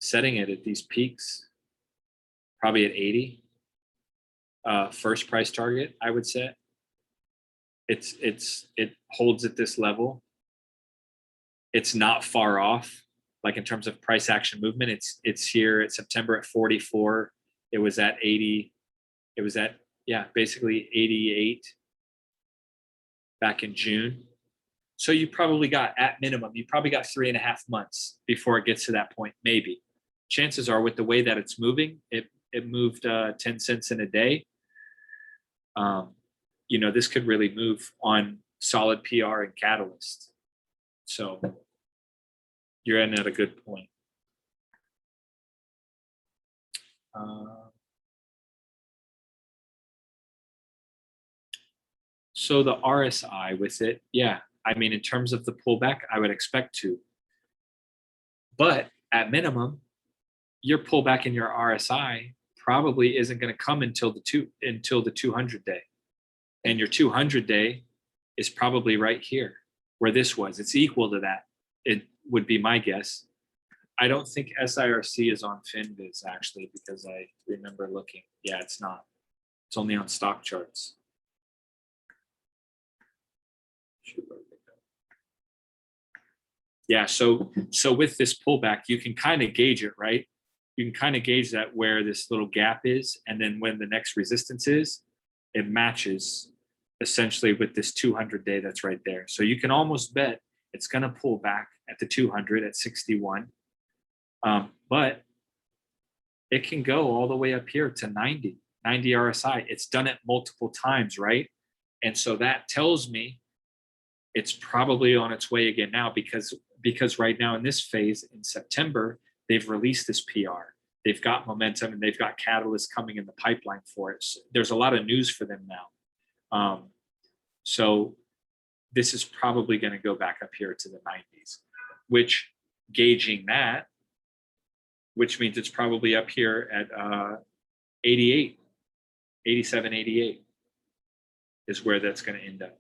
setting it at these peaks, probably at 80, first price target, I would say. It holds at this level. It's not far off, like in terms of price action movement. It's here at September at 44. It was at 80. It was at, basically 88 back in June. So you probably got, at minimum, 3.5 months before it gets to that point, maybe. Chances are, with the way that it's moving, it moved 10 cents in a day. This could really move on solid PR and catalyst. So you're in at a good point. So the RSI with it, in terms of the pullback, I would expect to. But at minimum, your pullback in your RSI probably isn't going to come until the 200 day. And your 200 day is probably right here where this was. It's equal to that. It would be my guess. I don't think SIRC is on FinViz, actually, because I remember looking. Yeah, it's not. It's only on stock charts. Yeah, so with this pullback, you can kind of gauge it, right? You can kind of gauge that where this little gap is, and then when the next resistance is, it matches essentially with this 200 day that's right there. So you can almost bet it's going to pull back at the 200 at 61, But it can go all the way up here to 90 RSI. It's done it multiple times, right? And so that tells me it's probably on its way again now, because right now in this phase in September, they've released this PR. They've got momentum and they've got catalysts coming in the pipeline for it. So there's a lot of news for them now. So this is probably going to go back up here to the 90s, which gauging that, which means it's probably up here at 88, 87, 88 is where that's going to end up.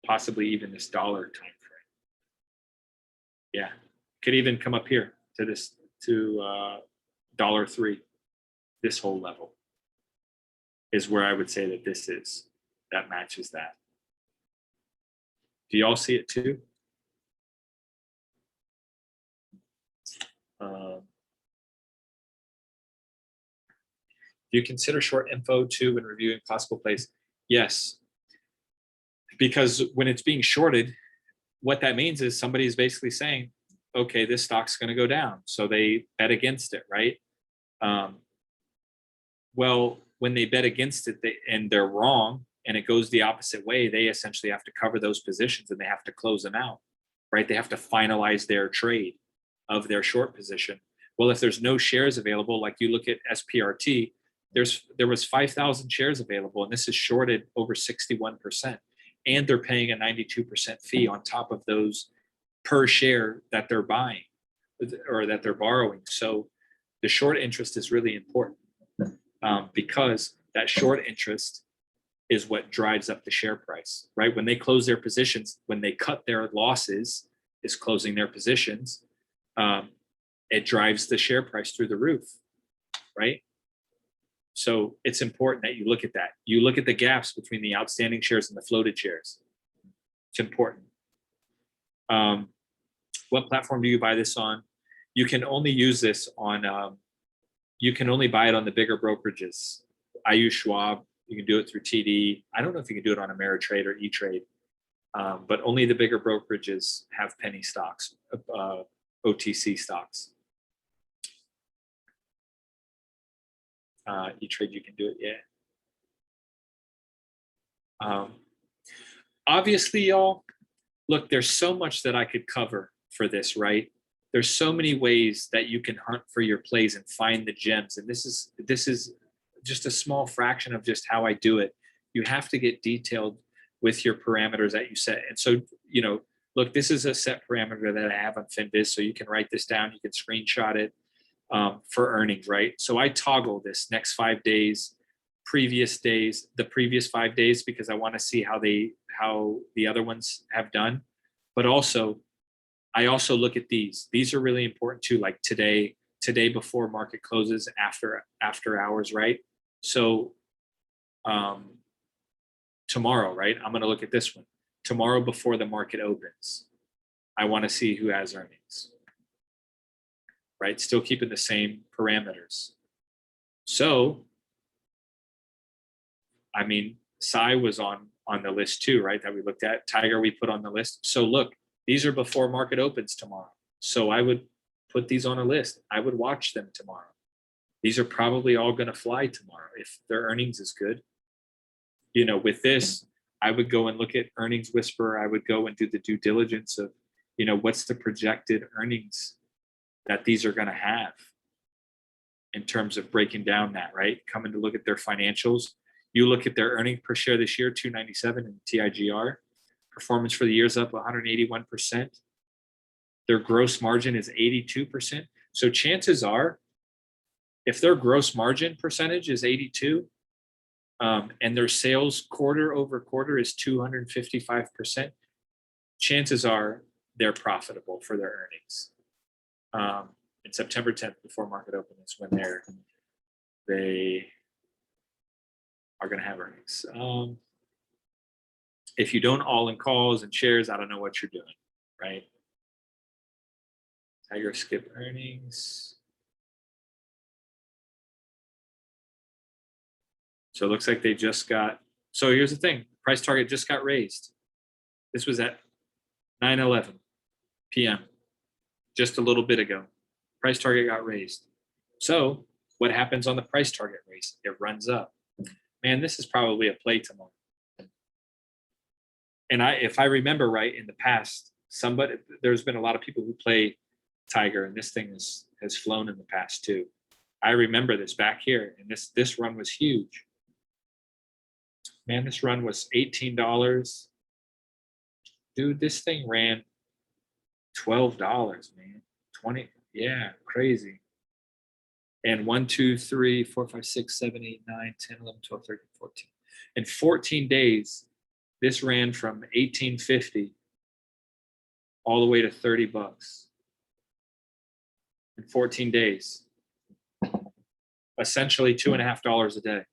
Possibly even this dollar time frame. Yeah, could even come up here to this, to $3. This whole level is where I would say that this is, that matches that. Do y'all see it too? Do you consider short info too when reviewing possible plays? Yes, because when it's being shorted, what that means is somebody is basically saying, okay, this stock's going to go down. So they bet against it, right? Well, when they bet against it and they're wrong and it goes the opposite way, they essentially have to cover those positions and they have to close them out, right? They have to finalize their trade of their short position. Well, if there's no shares available, like you look at SPRT, there was 5,000 shares available and this is shorted over 61%. And they're paying a 92% fee on top of those per share that they're buying or that they're borrowing. So the short interest is really important because that short interest is what drives up the share price, right? When they close their positions, when they cut their losses, is closing their positions, it drives the share price through the roof, right? So it's important that you look at that. You look at the gaps between the outstanding shares and the floated shares. It's important. What platform do you buy this on? You can only use this on, you can only buy it on the bigger brokerages. I use Schwab. You can do it through TD. I don't know if you can do it on Ameritrade or E-Trade, but only the bigger brokerages have penny stocks, OTC stocks. E-Trade, you can do it, yeah. Obviously, y'all, look, there's so much that I could cover for this, right? There's so many ways that you can hunt for your plays and find the gems. And this is just a small fraction of just how I do it. You have to get detailed with your parameters that you set. And so, you know, look, this is a set parameter that I have on FinViz, so you can write this down, you can screenshot it. For earnings, right? So I toggle this next 5 days, previous days, the previous 5 days, because I want to see how the other ones have done. But also, I also look at these. These are really important too, like today before market closes, after hours, right? So tomorrow, right? I'm going to look at this one. Tomorrow before the market opens, I want to see who has earnings. Right? Still keeping the same parameters. So, I mean, Psy was on the list too, right? That we looked at. Tiger we put on the list. So look, these are before market opens tomorrow. So I would put these on a list. I would watch them tomorrow. These are probably all going to fly tomorrow if their earnings is good. You know, with this, I would go and look at Earnings Whisperer. I would go and do the due diligence of, you know, what's the projected earnings that these are going to have in terms of breaking down that, right? Coming to look at their financials. You look at their earnings per share this year, 297 in TIGR. Performance for the year is up 181%. Their gross margin is 82%. So chances are, if their gross margin percentage is 82, and their sales quarter over quarter is 255%, chances are they're profitable for their earnings. In September 10th, before market open, is when they are going to have earnings. If you don't all in calls and shares, I don't know what you're doing, right? Tiger skip earnings. So it looks like they just got, so here's the thing, price target just got raised. This was at 9:11 p.m. just a little bit ago. Price target got raised. So what happens on the price target raise? It runs up. Man, this is probably a play tomorrow. And if I remember right, in the past, there's been a lot of people who play Tiger, and this thing has flown in the past too. I remember this back here, and this run was huge. Man, this run was $18. Dude, this thing ran $12, man. 20, yeah, crazy. And 1, 2, 3, 4, 5, 6, 7, 8, 9, 10, 11, 12, 13, 14. In 14 days, this ran from $18.50 all the way to $30 in 14 days. Essentially $2.50 a day.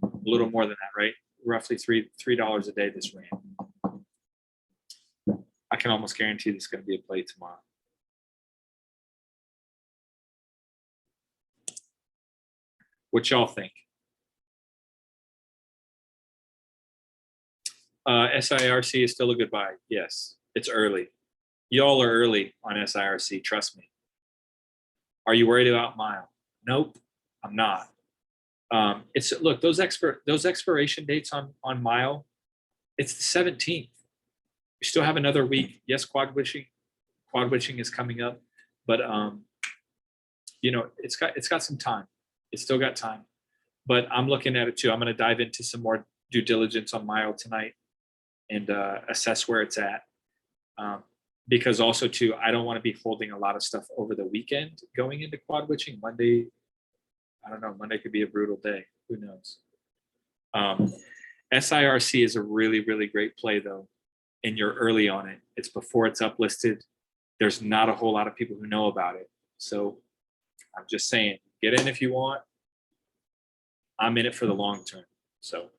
A little more than that, right? Roughly $3 a day this ran. I can almost guarantee this is going to be a play tomorrow. What y'all think? SIRC is still a good buy. Yes, it's early. Y'all are early on SIRC, trust me. Are you worried about Mile? Nope, I'm not. Look, those expiration dates on Mile, it's the 17th. We still have another week. Yes, quad witching is coming up, but it's got some time. It's still got time, but I'm looking at it too. I'm going to dive into some more due diligence on Mile tonight and assess where it's at. Because also too, I don't want to be holding a lot of stuff over the weekend going into quad witching. Monday, I don't know, Monday could be a brutal day. Who knows? SIRC is a really, really great play though. And you're early on it. It's before it's uplisted. There's not a whole lot of people who know about it. So I'm just saying, get in if you want. I'm in it for the long term. So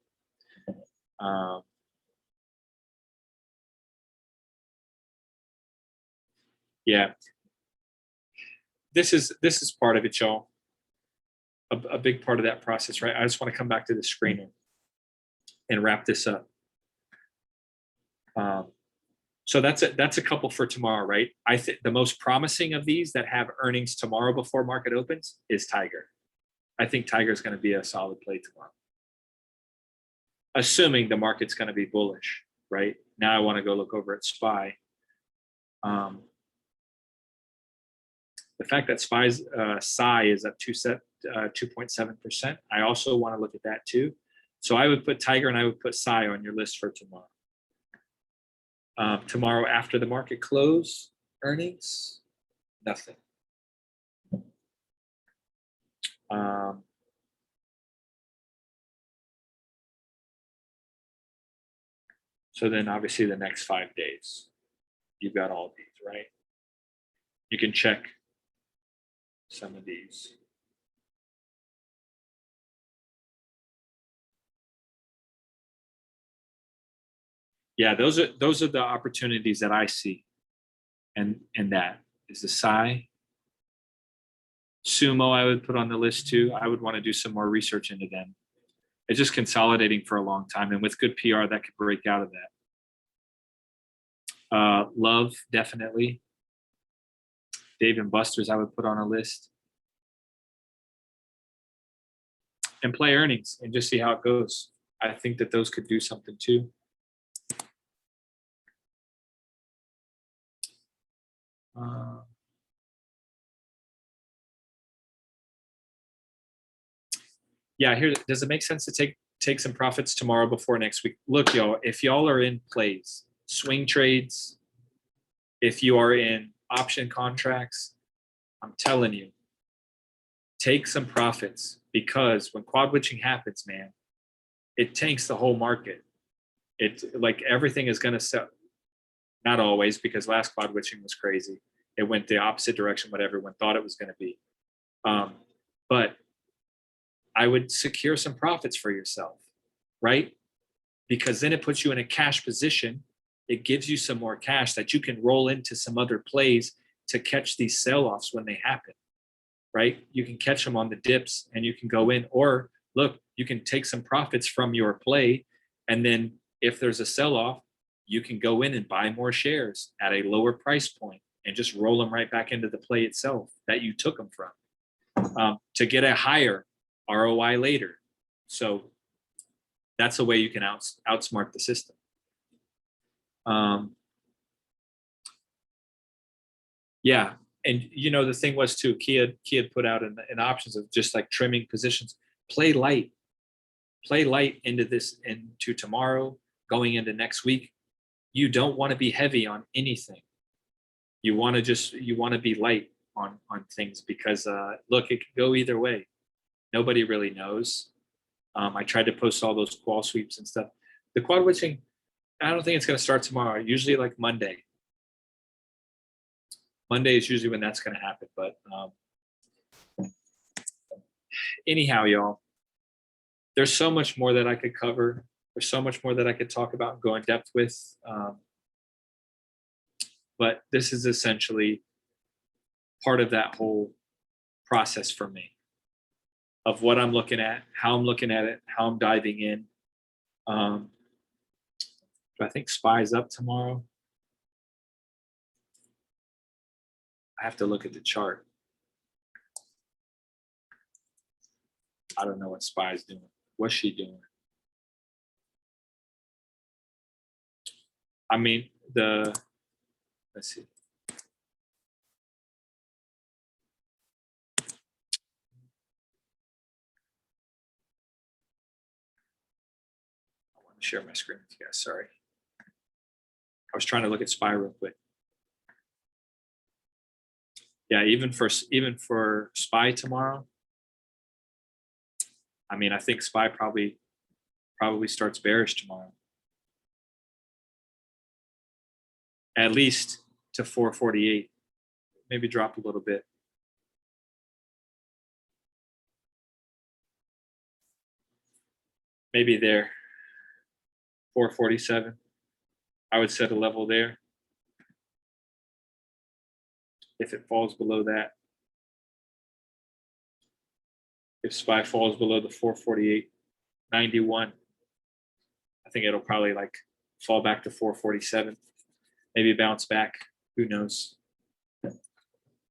yeah, this is part of it, y'all. A big part of that process, right? I just want to come back to the screener and wrap this up. So that's a couple for tomorrow, right? I think the most promising of these that have earnings tomorrow before market opens is Tiger. I think Tiger is going to be a solid play tomorrow, assuming the market's going to be bullish, right? Now I want to go look over at SPY. The fact that SPY's SI is up 2.7%. I also want to look at that too. So I would put Tiger and I would put SI on your list for tomorrow. Tomorrow after the market close, earnings, nothing. So then obviously the next 5 days, you've got all these, right? You can check some of these. Yeah, those are the opportunities that I see. And that is the SI. Sumo I would put on the list too. I would want to do some more research into them. It's just consolidating for a long time. And with good PR, that could break out of that. Love, definitely. Dave and Buster's I would put on a list. And play earnings and just see how it goes. I think that those could do something too. Yeah, here, does it make sense to take some profits tomorrow before next week? Look, y'all, if y'all are in plays, swing trades, if you are in option contracts, I'm telling you, take some profits, because when quad witching happens, man, it tanks the whole market. It's like everything is going to sell. Not always, because last quad witching was crazy. It went the opposite direction what everyone thought it was going to be. But I would secure some profits for yourself, right? Because then it puts you in a cash position. It gives you some more cash that you can roll into some other plays to catch these sell-offs when they happen, right? You can catch them on the dips and you can go in, or look, you can take some profits from your play. And then if there's a sell-off, you can go in and buy more shares at a lower price point and just roll them right back into the play itself that you took them from, to get a higher ROI later. So that's a way you can outsmart the system. Yeah. And you know, the thing was too, Key had put out an options of just like trimming positions. Play light into tomorrow, going into next week. You don't want to be heavy on anything. You want to be light on things, because look, it can go either way. Nobody really knows. I tried to post all those qual sweeps and stuff. The quad witching, I don't think it's going to start tomorrow. Usually like Monday. Monday is usually when that's going to happen. But anyhow, y'all, there's so much more that I could cover. There's so much more that I could talk about and go in depth with. But this is essentially part of that whole process for me, of what I'm looking at, how I'm looking at it, how I'm diving in. I think SPY's up tomorrow. I have to look at the chart. I don't know what SPY's doing. What's she doing? I mean, let's see. I want to share my screen with you guys, sorry. I was trying to look at SPY real quick. Yeah, even for SPY tomorrow, I mean, I think SPY probably starts bearish tomorrow. At least to 448, maybe drop a little bit. Maybe there, 447. I would set a level there. If it falls below that, if SPY falls below the 448.91, I think it'll probably like fall back to 447, maybe bounce back. Who knows?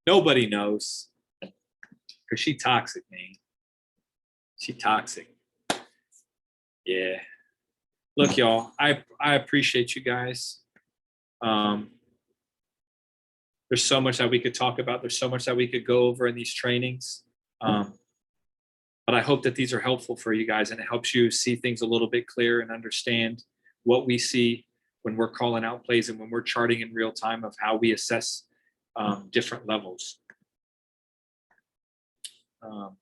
Nobody knows, because she toxic, man. She toxic. Yeah. Look, y'all, I appreciate you guys. There's so much that we could talk about. There's so much that we could go over in these trainings. But I hope that these are helpful for you guys, and it helps you see things a little bit clearer and understand what we see when we're calling out plays and when we're charting in real time of how we assess different levels. Y'all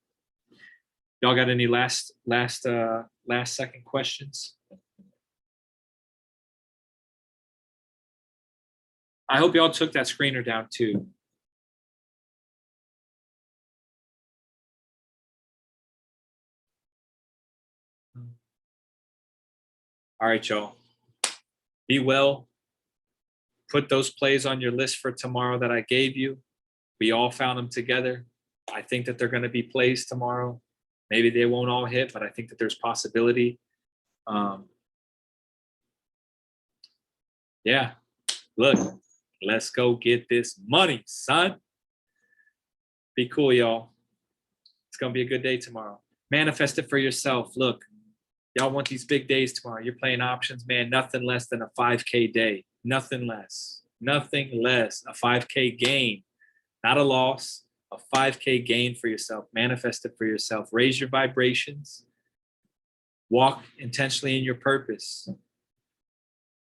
got any last second questions? I hope y'all took that screener down too. All right, y'all. Be well. Put those plays on your list for tomorrow that I gave you. We all found them together. I think that they're going to be plays tomorrow. Maybe they won't all hit, but I think that there's possibility. Yeah. Look, let's go get this money, son. Be cool, y'all. It's going to be a good day tomorrow. Manifest it for yourself. Look, y'all want these big days tomorrow. You're playing options, man. Nothing less than a 5K day. Nothing less. Nothing less. A 5K gain. Not a loss. A 5K gain for yourself. Manifest it for yourself. Raise your vibrations. Walk intentionally in your purpose.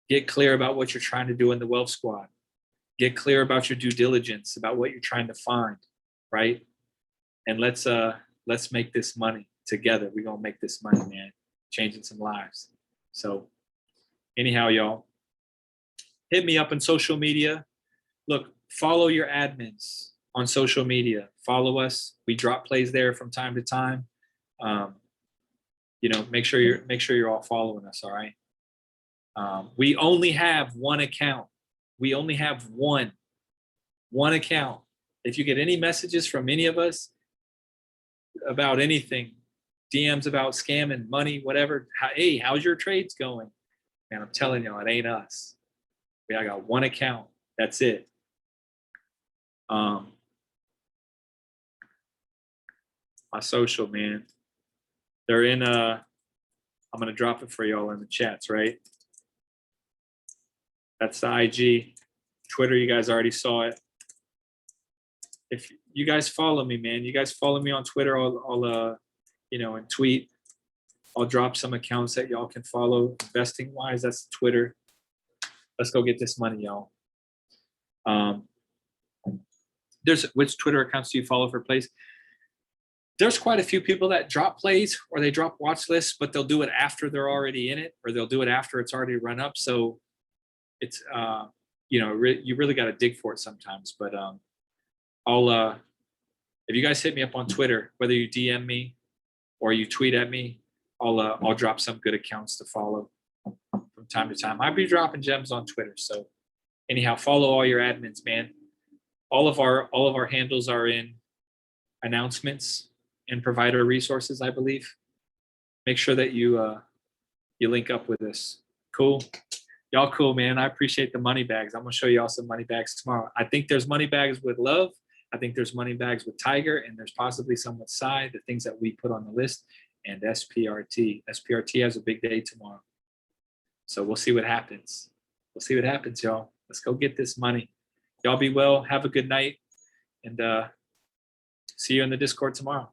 Get clear about what you're trying to do in the Wealth Squad. Get clear about your due diligence, about what you're trying to find, right? And let's make this money together. We're gonna make this money, man. Changing some lives. So anyhow, y'all, hit me up on social media. Look, follow your admins on social media. Follow us. We drop plays there from time to time. You know, make sure you're all following us. All right. We only have one account. We only have one account. If you get any messages from any of us about anything, DMs about scamming, money, whatever, hey, how's your trades going? And I'm telling y'all, it ain't us. I got one account. That's it. My social, man. They're in I'm gonna drop it for y'all in the chats, right? That's the IG. Twitter, you guys already saw it. If you guys follow me, man, you guys follow me on Twitter, I'll and tweet. I'll drop some accounts that y'all can follow. Investing wise, that's Twitter. Let's go get this money, y'all. Which Twitter accounts do you follow for plays? There's quite a few people that drop plays or they drop watch lists, but they'll do it after they're already in it, or they'll do it after it's already run up. So it's you really got to dig for it sometimes. But I'll if you guys hit me up on Twitter, whether you DM me or you tweet at me, I'll drop some good accounts to follow from time to time. I'll be dropping gems on Twitter. So anyhow, follow all your admins, man. All of our handles are in announcements and provider resources, I believe. Make sure that you link up with us. Cool. Y'all cool, man. I appreciate the money bags. I'm gonna show y'all some money bags tomorrow. I think there's money bags with Love. I think there's money bags with Tiger, and there's possibly some with Sai, the things that we put on the list, and SPRT. SPRT has a big day tomorrow. So we'll see what happens. We'll see what happens, y'all. Let's go get this money. Y'all be well. Have a good night. And see you in the Discord tomorrow.